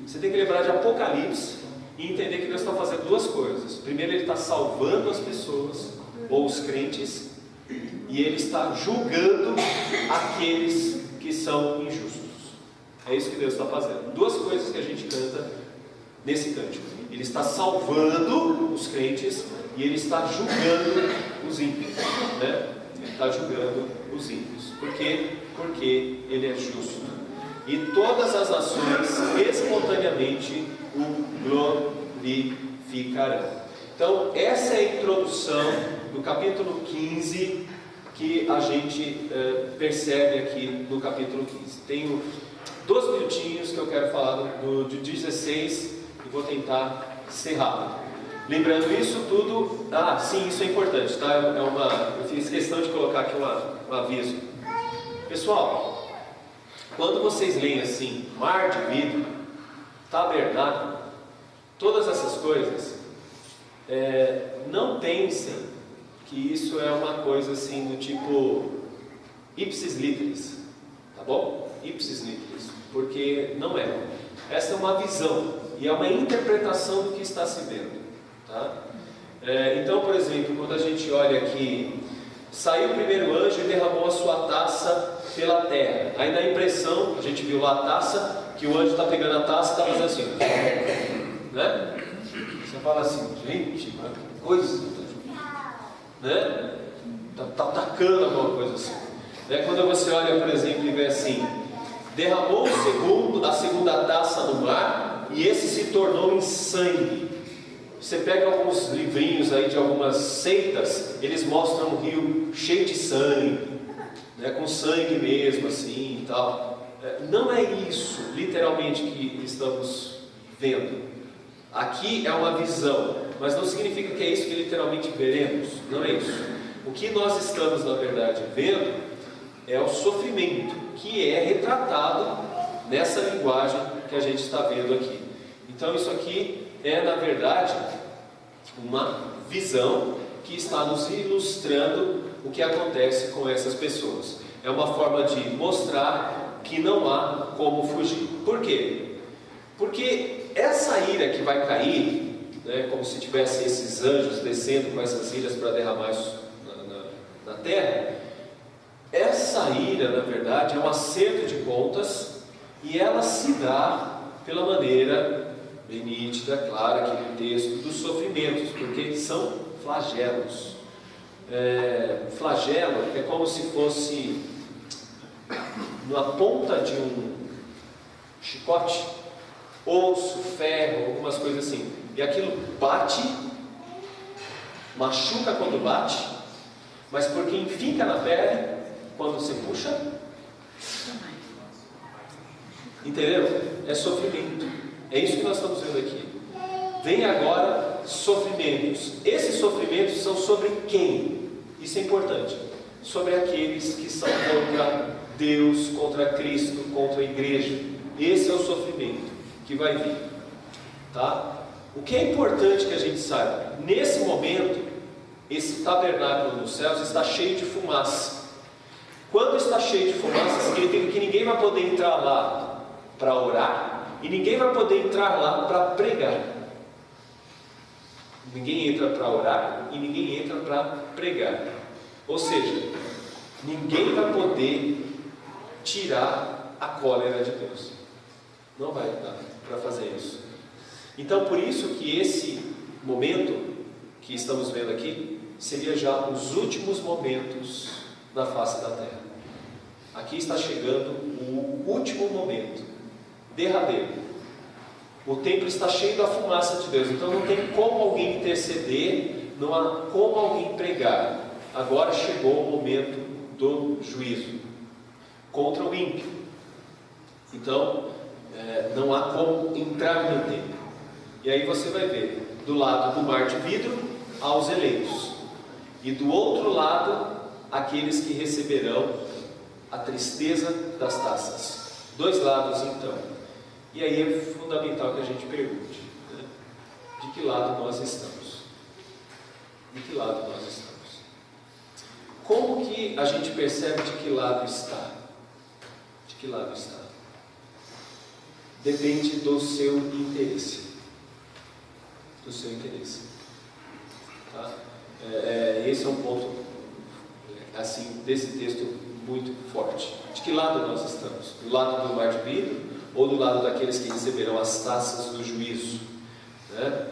você tem que lembrar de Apocalipse e entender que Deus está fazendo duas coisas. Primeiro, Ele está salvando as pessoas, ou os crentes, e Ele está julgando aqueles que são injustos. É isso que Deus está fazendo. Duas coisas que a gente canta nesse cântico. Ele está salvando os crentes e Ele está julgando os ímpios, né? Ele está julgando os ímpios. Por quê? Porque Ele é justo. E todas as nações espontaneamente o glorificarão. Então, essa é a introdução do capítulo 15 que a gente percebe aqui no capítulo 15. Tenho 2 minutinhos que eu quero falar do 16 e vou tentar ser rápido. Lembrando isso tudo, sim, isso é importante, tá? Eu fiz questão de colocar aqui um aviso. Pessoal, quando vocês leem assim, mar de vidro, tabernáculo, todas essas coisas, não pensem que isso é uma coisa assim do tipo ipsis literis, tá bom? Ipsis literis, porque não é. Essa é uma visão e é uma interpretação do que está se vendo, tá? Então, por exemplo, quando a gente olha aqui, saiu o primeiro anjo e derramou a sua taça pela terra. Aí na impressão, a gente viu lá a taça, que o anjo está pegando a taça e está fazendo assim, né? Você fala assim, gente, que coisa, né? Tá atacando alguma coisa assim. Quando você olha, por exemplo, e vê assim, derramou a segunda taça no mar e esse se tornou em sangue. Você pega alguns livrinhos aí de algumas seitas, eles mostram um rio cheio de sangue, né, com sangue mesmo assim e tal. Não é isso literalmente que estamos vendo. Aqui é uma visão, mas não significa que é isso que literalmente veremos. Não é isso. O que nós estamos na verdade vendo é o sofrimento que é retratado nessa linguagem que a gente está vendo aqui. Então isso aqui é na verdade uma visão que está nos ilustrando o que acontece com essas pessoas. É uma forma de mostrar que não há como fugir. Por quê? Porque essa ira que vai cair, né, como se tivesse esses anjos descendo com essas iras para derramar isso na terra, essa ira na verdade é um acerto de contas e ela se dá pela maneira bem nítida, clara aqui no texto, dos sofrimentos, porque são flagelos. Flagelo é como se fosse na ponta de um chicote, osso, ferro, algumas coisas assim, e aquilo bate, machuca quando bate, mas porque enfica na pele, quando você puxa, entendeu? É sofrimento. É isso que nós estamos vendo aqui. Vem agora sofrimentos. Esses sofrimentos são sobre quem? Isso é importante. Sobre aqueles que são contra Deus, contra Cristo, contra a igreja. Esse é o sofrimento que vai vir, tá? O que é importante que a gente saiba, nesse momento, esse tabernáculo nos céus está cheio de fumaça. Quando está cheio de fumaça, significa que ninguém vai poder entrar lá para orar e ninguém vai poder entrar lá para pregar. Ninguém entra para orar e ninguém entra para pregar. Ou seja, ninguém vai poder tirar a cólera de Deus. Não vai dar para fazer isso. Então, por isso que esse momento que estamos vendo aqui seria já os últimos momentos da face da terra. Aqui está chegando o último momento, derradeiro. O templo está cheio da fumaça de Deus, então não tem como alguém interceder, não há como alguém pregar. Agora chegou o momento do juízo contra o ímpio. Então não há como entrar no templo. E aí você vai ver do lado do mar de vidro aos eleitos, e do outro lado aqueles que receberão a tristeza das taças. Dois lados então. E aí é fundamental que a gente pergunte, né? De que lado nós estamos? De que lado nós estamos? Como que a gente percebe de que lado está? De que lado está? Depende do seu interesse. Do seu interesse. Tá? Esse é um ponto, assim, desse texto muito forte. De que lado nós estamos? Do lado do mar de vidro ou do lado daqueles que receberão as taças do juízo? Né?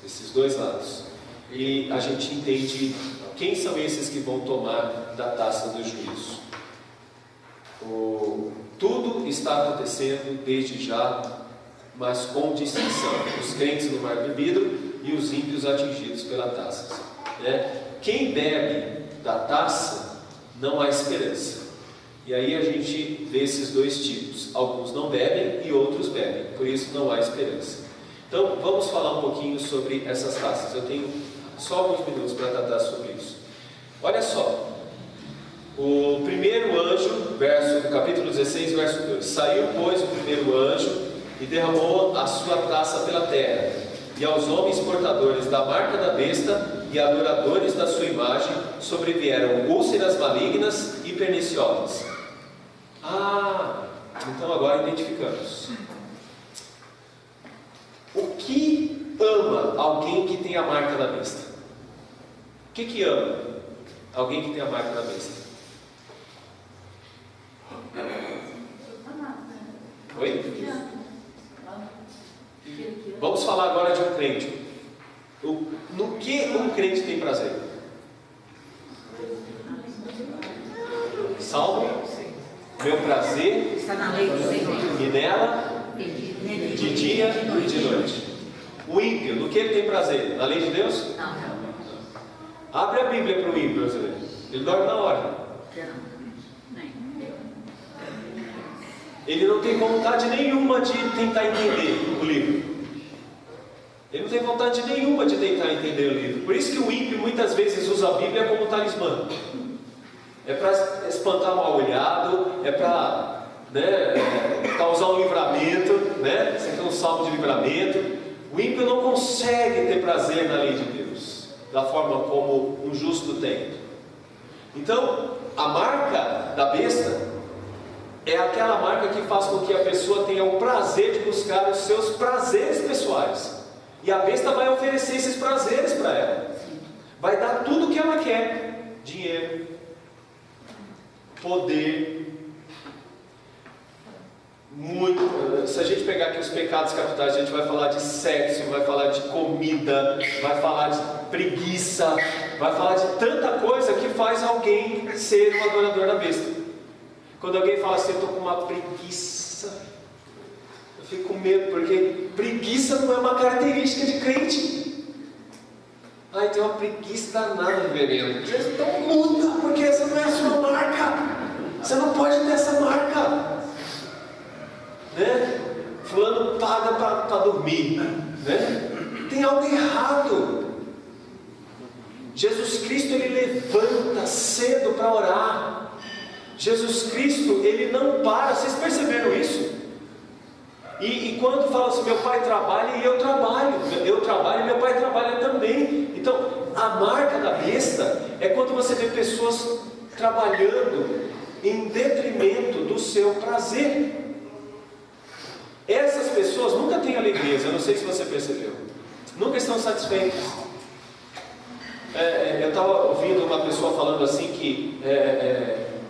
Esses dois lados. E a gente entende quem são esses que vão tomar da taça do juízo. Tudo está acontecendo desde já, mas com distinção. Os crentes no mar de vidro e os ímpios atingidos pela taça. Né? Quem bebe da taça, não há esperança. E aí a gente vê esses dois tipos. Alguns não bebem e outros bebem. Por isso não há esperança. Então vamos falar um pouquinho sobre essas taças. Eu tenho só alguns minutos para tratar sobre isso. Olha só. O primeiro anjo, capítulo 16, verso 2. Saiu, pois, o primeiro anjo e derramou a sua taça pela terra. E aos homens portadores da marca da besta e adoradores da sua imagem sobrevieram úlceras malignas e perniciosas. Então agora identificamos. O que ama alguém que tem a marca da besta? O que ama alguém que tem a marca da besta? Oi? Vamos falar agora de um crente. No que um crente tem prazer? Salmo: meu prazer está na lei do Senhor, e nela de dia e de noite. O ímpio, no que ele tem prazer? Na lei de Deus? Não. Abre a Bíblia para o ímpio, brasileiro. Ele dorme na hora. Ele não tem vontade nenhuma de tentar entender o livro. Ele não tem vontade nenhuma de tentar entender o livro. Por isso que o ímpio muitas vezes usa a Bíblia como talismã. É para espantar mal olhado, é para causar um livramento, né? Isso aqui é um salmo de livramento. O ímpio não consegue ter prazer na lei de Deus, da forma como um justo tem. Então, a marca da besta é aquela marca que faz com que a pessoa tenha o prazer de buscar os seus prazeres pessoais. E a besta vai oferecer esses prazeres para ela. Vai dar tudo o que ela quer: dinheiro, poder, muito. Se a gente pegar aqui os pecados capitais, a gente vai falar de sexo, vai falar de comida, vai falar de preguiça, vai falar de tanta coisa que faz alguém ser um adorador da besta. Quando alguém fala assim: eu estou com uma preguiça, eu fico com medo, porque preguiça não é uma característica de crente. Ai, tem uma preguiça danada de veneno. Então muda, porque essa não é a sua marca. Você não pode ter essa marca, né? Fulano paga para dormir, né? Tem algo errado. Jesus Cristo, ele levanta cedo para orar. Jesus Cristo, ele não para. Vocês perceberam isso? E quando fala assim: meu pai trabalha e eu trabalho e meu pai trabalha também. Então, a marca da besta é quando você vê pessoas trabalhando em detrimento do seu prazer. Essas pessoas nunca têm alegria. Eu não sei se você percebeu. Nunca estão satisfeitas. Eu estava ouvindo uma pessoa falando assim que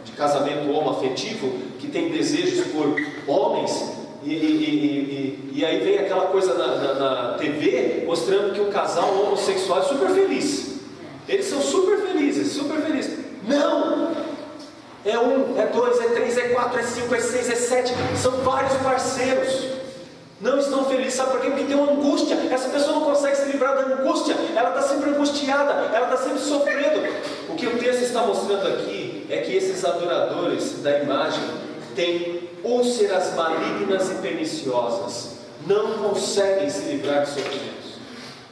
de casamento homoafetivo, que tem desejos por homens, e aí vem aquela coisa na TV mostrando que um casal homossexual é super feliz. Eles são super felizes, super felizes. Não! É 1, é 2, é 3, é 4, é 5, é 6, é 7. São vários parceiros. Não estão felizes. Sabe por quê? Porque tem uma angústia. Essa pessoa não consegue se livrar da angústia. Ela está sempre angustiada, ela está sempre sofrendo. O que o texto está mostrando aqui é que esses adoradores da imagem têm úlceras malignas e perniciosas. Não conseguem se livrar de sofrimentos.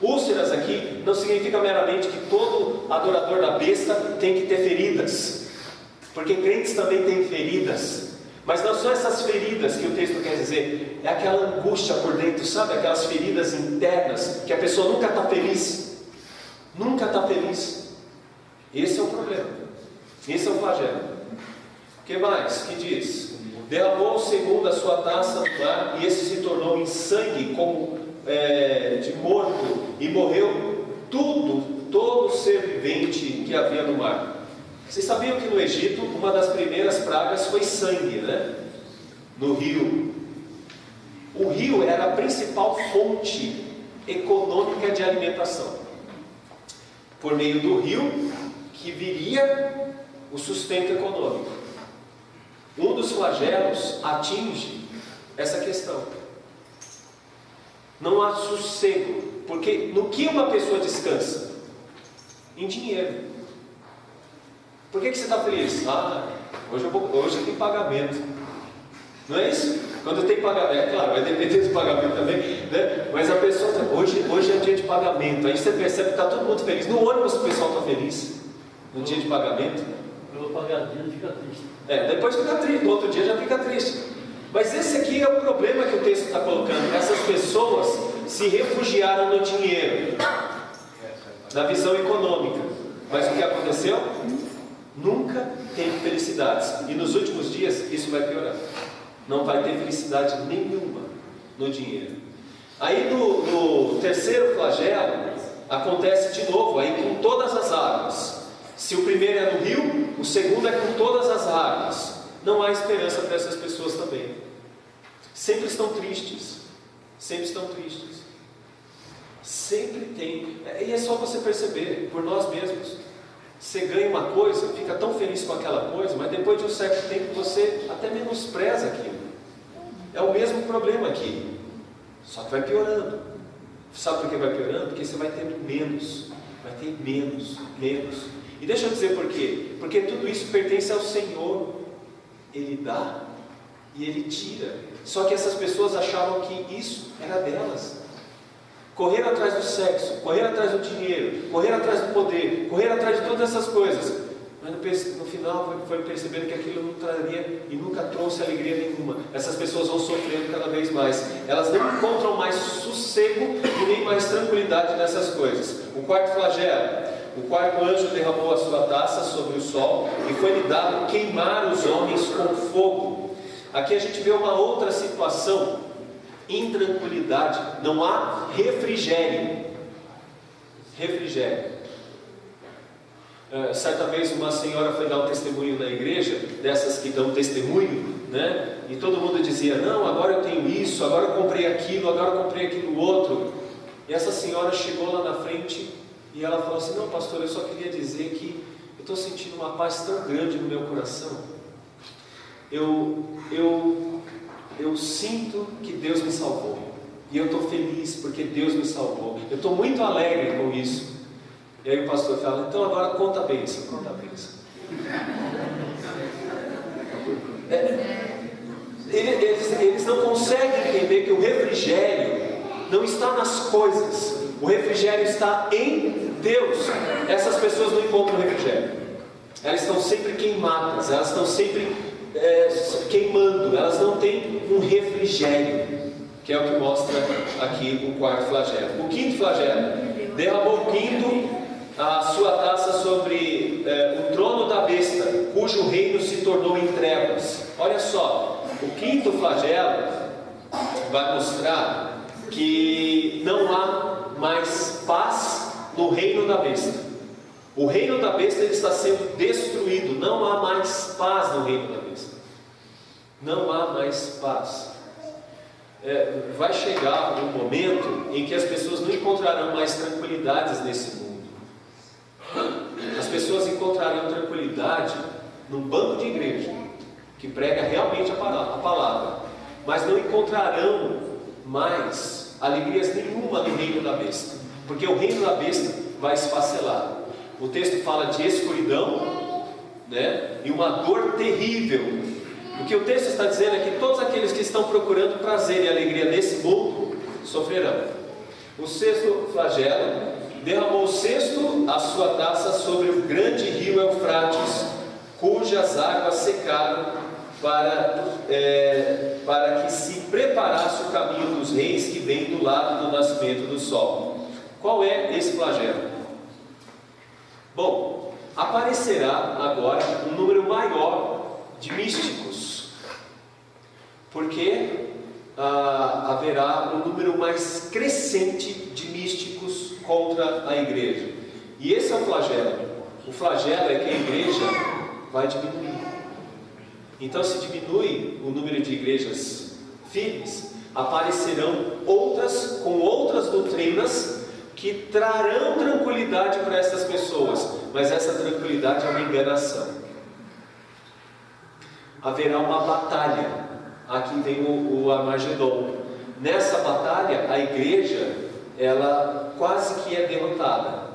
Úlceras aqui não significa meramente que todo adorador da besta tem que ter feridas. Porque crentes também têm feridas. Mas não são essas feridas que o texto quer dizer. É aquela angústia por dentro, sabe? Aquelas feridas internas que a pessoa nunca está feliz. Nunca está feliz. Esse é o problema. Esse é o flagelo. O que mais? Que diz? Derramou segundo a sua taça no mar, e esse se tornou em sangue como de morto, e morreu todo ser vivente que havia no mar. Vocês sabiam que no Egito uma das primeiras pragas foi sangue, né? No rio. O rio era a principal fonte econômica de alimentação. Por meio do rio que viria o sustento econômico. Um dos flagelos atinge essa questão. Não há sossego, porque no que uma pessoa descansa? Em dinheiro. Por que você está feliz? Hoje tem pagamento. Não é isso? Quando tem pagamento, é claro, vai depender do pagamento também, né? Mas a pessoa, hoje é dia de pagamento. Aí você percebe que está todo mundo feliz. No ônibus o pessoal está feliz. No dia de pagamento. Pelo pagadinho fica triste. Depois fica triste, no outro dia já fica triste. Mas esse aqui é o problema que o texto está colocando. Essas pessoas se refugiaram no dinheiro, na visão econômica. Mas o que aconteceu? Nunca teve felicidades. E nos últimos dias isso vai piorar. Não vai ter felicidade nenhuma no dinheiro. Aí no terceiro flagelo acontece de novo, aí com todas as águas. Se o primeiro é no rio, o segundo é com todas as águas. Não há esperança para essas pessoas também. Sempre estão tristes. Sempre estão tristes. Sempre tem. E é só você perceber por nós mesmos. Você ganha uma coisa, fica tão feliz com aquela coisa, mas depois de um certo tempo você até menospreza aquilo. É o mesmo problema aqui, só que vai piorando. Sabe por que vai piorando? Porque você vai tendo menos, menos. E deixa eu dizer por quê. Porque tudo isso pertence ao Senhor. Ele dá e Ele tira. Só que essas pessoas achavam que isso era delas. Correr atrás do sexo, correr atrás do dinheiro, correr atrás do poder, correr atrás de todas essas coisas. Mas no final foi percebendo que aquilo não traria e nunca trouxe alegria nenhuma. Essas pessoas vão sofrendo cada vez mais. Elas não encontram mais sossego e nem mais tranquilidade nessas coisas. O quarto flagelo. O quarto anjo derramou a sua taça sobre o sol e foi-lhe dado queimar os homens com fogo. Aqui a gente vê uma outra situação. Intranquilidade, não há refrigério. Certa vez uma senhora foi dar um testemunho na igreja, dessas que dão testemunho, né? E todo mundo dizia, não, agora eu tenho isso, agora eu comprei aquilo, agora eu comprei aquilo outro. E essa senhora chegou lá na frente e ela falou assim, não pastor, eu só queria dizer que eu estou sentindo uma paz tão grande no meu coração. Eu sinto que Deus me salvou. E eu estou feliz porque Deus me salvou. Eu estou muito alegre com isso. E aí o pastor fala, então agora conta a bênção. Eles não conseguem entender que o refrigério não está nas coisas. O refrigério está em Deus. Essas pessoas não encontram refrigério. Elas estão sempre queimadas. Elas estão sempre queimando, elas não têm um refrigério, que é o que mostra aqui o quarto flagelo. O quinto flagelo, derramou o quinto a sua taça sobre o trono da besta, cujo reino se tornou em trevas. Olha só, o quinto flagelo vai mostrar que não há mais paz no reino da besta. O reino da besta ele está sendo destruído. Não há mais paz no reino da besta. Não há mais paz. Vai chegar um momento em que as pessoas não encontrarão mais tranquilidades nesse mundo. As pessoas encontrarão tranquilidade num banco de igreja que prega realmente a palavra, mas não encontrarão mais alegrias nenhuma no reino da besta, porque o reino da besta vai esfacelar. O texto fala de escuridão, né? E uma dor terrível. O que o texto está dizendo é que todos aqueles que estão procurando prazer e alegria nesse mundo sofrerão. O sexto flagelo, derramou o sexto a sua taça sobre o grande rio Eufrates, cujas águas secaram, para que se preparasse o caminho dos reis que vem do lado do nascimento do sol. Qual é esse flagelo? Bom, aparecerá agora um número maior de místicos, porque haverá um número mais crescente de místicos contra a igreja. E esse é o flagelo. O flagelo é que a igreja vai diminuir. Então, se diminui o número de igrejas firmes, aparecerão outras com outras doutrinas que trarão tranquilidade para essas pessoas, mas essa tranquilidade é uma enganação. Haverá uma batalha. Aqui vem o Armagedon. Nessa batalha, a igreja, ela quase que é derrotada,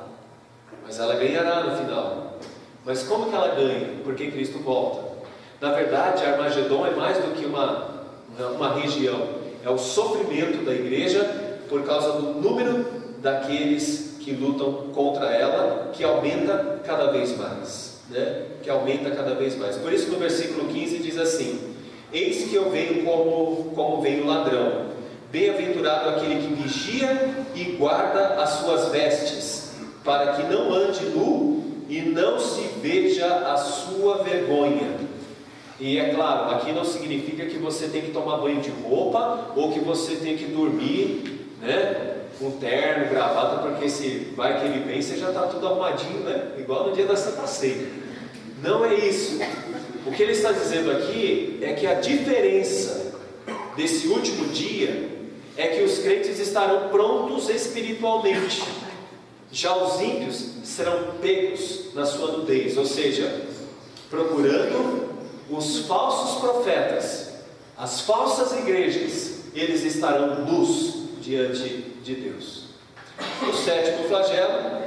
mas ela ganhará no final. Mas como que ela ganha? Porque Cristo volta. Na verdade, Armagedon é mais do que uma região, é o sofrimento da igreja por causa do número daqueles que lutam contra ela, que aumenta cada vez mais, né? Que aumenta cada vez mais. Por isso no versículo 15 diz assim: eis que eu venho como vem o ladrão, bem-aventurado aquele que vigia e guarda as suas vestes, para que não ande nu e não se veja a sua vergonha. E é claro, aqui não significa que você tem que tomar banho de roupa, ou que você tem que dormir, né, com terno, gravata, porque se vai que ele vem, você já está tudo arrumadinho, né, igual no dia da Santa Ceia. Não é isso. O que ele está dizendo aqui é que a diferença desse último dia é que os crentes estarão prontos espiritualmente. Já os ímpios serão pegos na sua nudez, ou seja, procurando os falsos profetas, as falsas igrejas, eles estarão nus diante de Deus. O sétimo flagelo,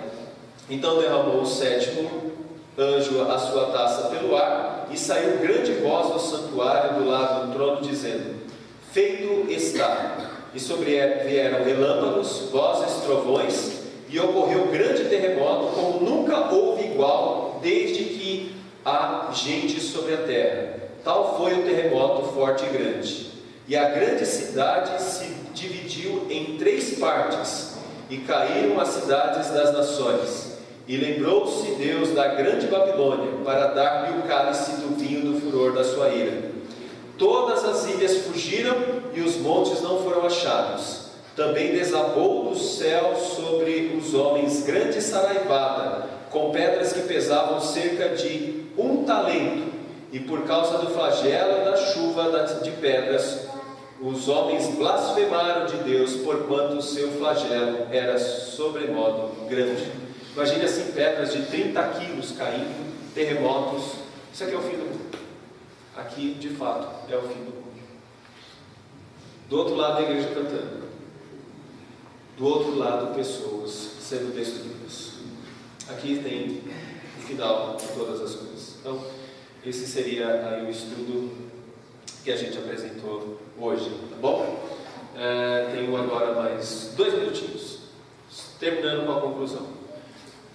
então derramou o sétimo anjo a sua taça pelo ar, e saiu grande voz do santuário do lado do trono, dizendo: feito está. E vieram relâmpagos, vozes, trovões, e ocorreu grande terremoto, como nunca houve igual, desde que há gente sobre a terra. Tal foi o terremoto forte e grande. E a grande cidade se dividiu em 3 partes, e caíram as cidades das nações. E lembrou-se Deus da grande Babilônia, para dar-lhe o cálice do vinho do furor da sua ira. Todas as ilhas fugiram, e os montes não foram achados. Também desabou do céu sobre os homens grande saraivada, com pedras que pesavam cerca de 1 talento, e por causa do flagelo da chuva de pedras, os homens blasfemaram de Deus, porquanto o seu flagelo era sobremodo grande. Imagine assim, pedras de 30 quilos caindo, terremotos. Isso aqui é o fim do mundo. Aqui, de fato, é o fim do mundo. Do outro lado, a igreja cantando. Do outro lado, pessoas sendo destruídas. Aqui tem o final de todas as coisas. Então, esse seria aí o estudo que a gente apresentou hoje, tá bom? Tenho agora mais 2 minutinhos, terminando com a conclusão.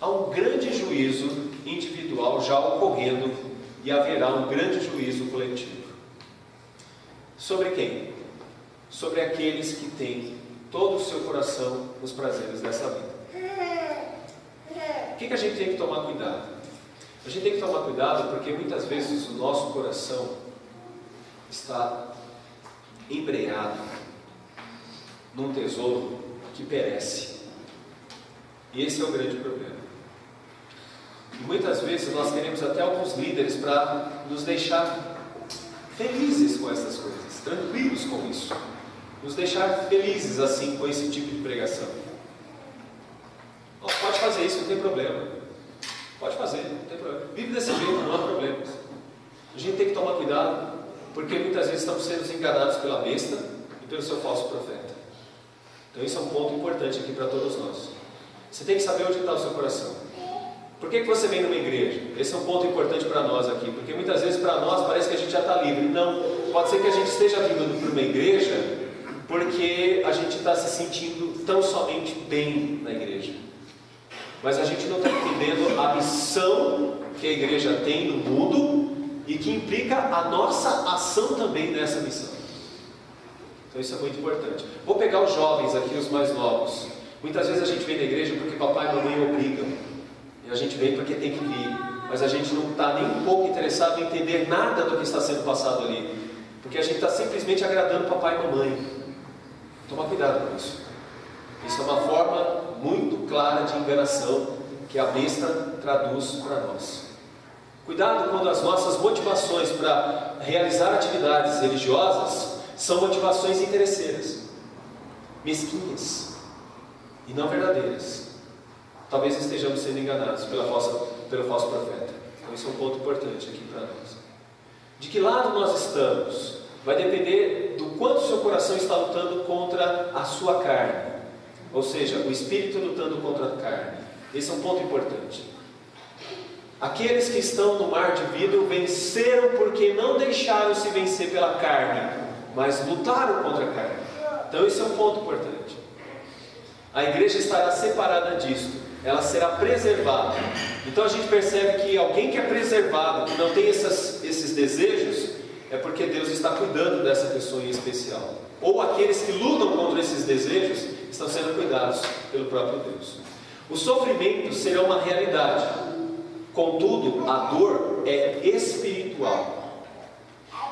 Há um grande juízo individual já ocorrendo, e haverá um grande juízo coletivo. Sobre quem? Sobre aqueles que têm todo o seu coração nos prazeres dessa vida. O que a gente tem que tomar cuidado? A gente tem que tomar cuidado porque muitas vezes o nosso coração está embrenhado num tesouro que perece. E esse é o grande problema. E muitas vezes nós queremos até alguns líderes para nos deixar felizes com essas coisas, tranquilos com isso, nos deixar felizes assim com esse tipo de pregação. Pode fazer isso, não tem problema. Pode fazer, não tem problema. Vive desse jeito, não há problemas. A gente tem que tomar cuidado, porque muitas vezes estamos sendo enganados pela besta e pelo seu falso profeta. Então isso é um ponto importante aqui para todos nós. Você tem que saber onde está o seu coração. Por que você vem numa igreja? Esse é um ponto importante para nós aqui, porque muitas vezes para nós parece que a gente já está livre. Não, pode ser que a gente esteja vindo para uma igreja porque a gente está se sentindo tão somente bem na igreja. mas a gente não está entendendo a missão que a igreja tem no mundo e que implica a nossa ação também nessa missão. Então isso é muito importante. Vou pegar os jovens aqui, os mais novos. Muitas vezes a gente vem na igreja porque papai e mamãe obrigam, e a gente vem porque tem que vir, mas a gente não está nem um pouco interessado em entender nada do que está sendo passado ali, porque a gente está simplesmente agradando papai e mamãe. Toma cuidado com isso. Isso é uma forma muito clara de enganação que a besta traduz para nós. Cuidado quando as nossas motivações para realizar atividades religiosas são motivações interesseiras, mesquinhas e não verdadeiras. Talvez estejamos sendo enganados pelo falso profeta. Então isso é um ponto importante aqui para nós. De que lado nós estamos vai depender do quanto o seu coração está lutando contra a sua carne, ou seja, o espírito lutando contra a carne. Esse é um ponto importante. Aqueles que estão no mar de vidro venceram porque não deixaram-se vencer pela carne, mas lutaram contra a carne. Então esse é um ponto importante. A igreja estará separada disto, ela será preservada. Então a gente percebe que alguém que é preservado, que não tem esses desejos, é porque Deus está cuidando dessa pessoa em especial. Ou aqueles que lutam contra esses desejos estão sendo cuidados pelo próprio Deus. O sofrimento será uma realidade. Contudo, a dor é espiritual.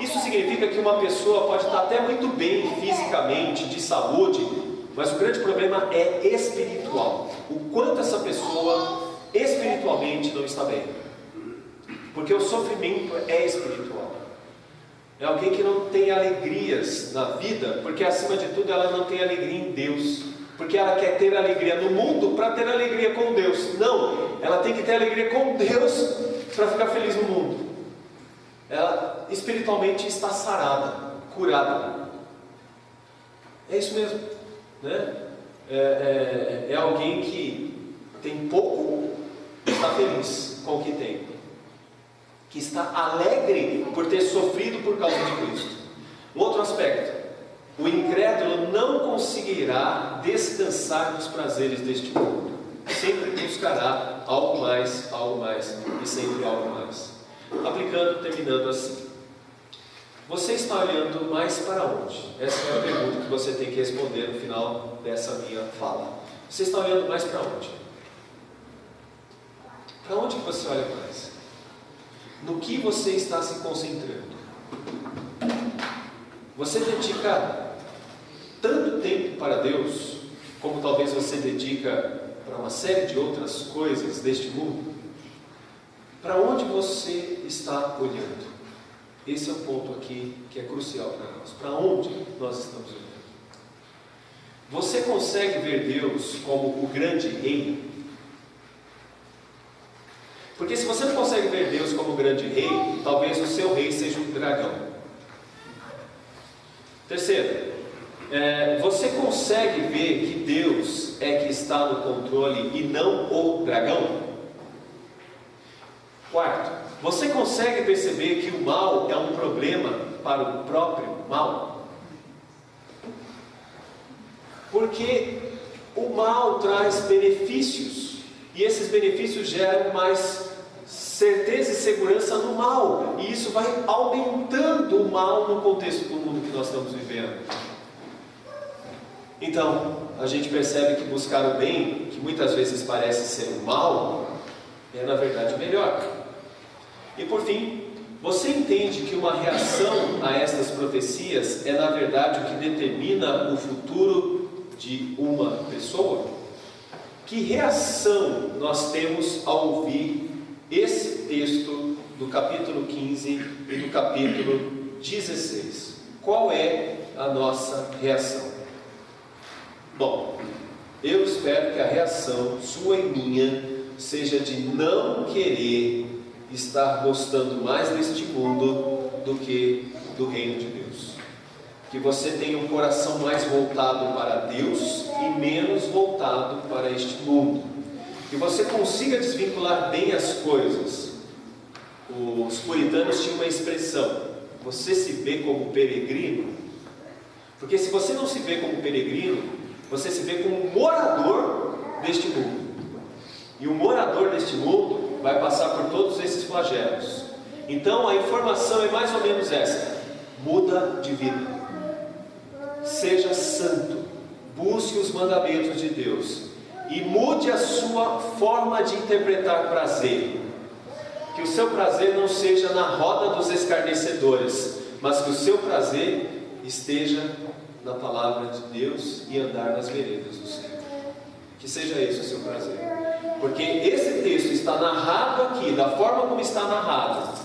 Isso significa que uma pessoa pode estar até muito bem fisicamente, de saúde, mas o grande problema é espiritual. O quanto essa pessoa espiritualmente não está bem. Porque o sofrimento é espiritual. É alguém que não tem alegrias na vida, porque acima de tudo ela não tem alegria em Deus. Porque ela quer ter alegria no mundo para ter alegria com Deus. Não, ela tem que ter alegria com Deus para ficar feliz no mundo. Ela espiritualmente está sarada, curada. É isso mesmo, né? É alguém que tem pouco, está feliz com o que tem, que está alegre por ter sofrido por causa de Cristo. Um outro aspecto: o incrédulo não conseguirá descansar nos prazeres deste mundo. Sempre buscará algo mais e sempre algo mais. Aplicando, terminando assim. Você está olhando mais para onde? Essa é a pergunta que você tem que responder no final dessa minha fala. Você está olhando mais para onde? Para onde que você olha mais? No que você está se concentrando? Você dedica tanto tempo para Deus, como talvez você dedica para uma série de outras coisas deste mundo? Para onde você está olhando? Esse é o ponto aqui que é crucial para nós. Para onde nós estamos olhando? Você consegue ver Deus como o grande rei? Porque se você não consegue ver Deus como o grande rei, talvez o seu rei seja um dragão. Terceiro, você consegue ver que Deus é que está no controle e não o dragão? Quarto, você consegue perceber que o mal é um problema para o próprio mal? Porque o mal traz benefícios, e esses benefícios geram mais certeza e segurança no mal, e isso vai aumentando o mal no contexto do mundo que nós estamos vivendo. Então, a gente percebe que buscar o bem, que muitas vezes parece ser o mal, é na verdade o melhor. E por fim, você entende que uma reação a estas profecias é na verdade o que determina o futuro de uma pessoa? Que reação nós temos ao ouvir esse texto do capítulo 15 e do capítulo 16? Qual é a nossa reação? Bom, eu espero que a reação sua e minha seja de não querer estar gostando mais deste mundo do que do reino de Deus. Que você tenha um coração mais voltado para Deus e menos voltado para este mundo. Que você consiga desvincular bem as coisas. Os puritanos tinham uma expressão: você se vê como peregrino? Porque se você não se vê como peregrino, você se vê como morador deste mundo. E o morador deste mundo vai passar por todos esses flagelos. Então a informação é mais ou menos essa: muda de vida, seja santo, busque os mandamentos de Deus e mude a sua forma de interpretar prazer. Que o seu prazer não seja na roda dos escarnecedores, mas que o seu prazer esteja na palavra de Deus e andar nas veredas do Senhor. Que seja esse o seu prazer, porque esse texto está narrado aqui da forma como está narrado,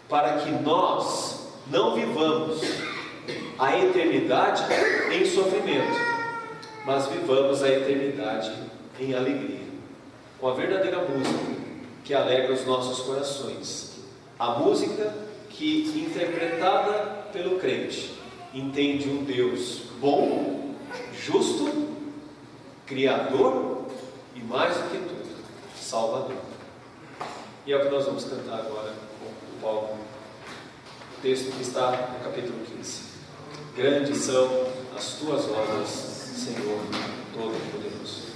para que nós não vivamos a eternidade em sofrimento, mas vivamos a eternidade em alegria, com a verdadeira música que alegra os nossos corações, a música que, interpretada pelo crente, entende um Deus bom, justo, Criador e, mais do que tudo, Salvador. E é o que nós vamos cantar agora com o Paulo, o texto que está no capítulo 15. Grandes são as tuas obras, Senhor Todo-Poderoso.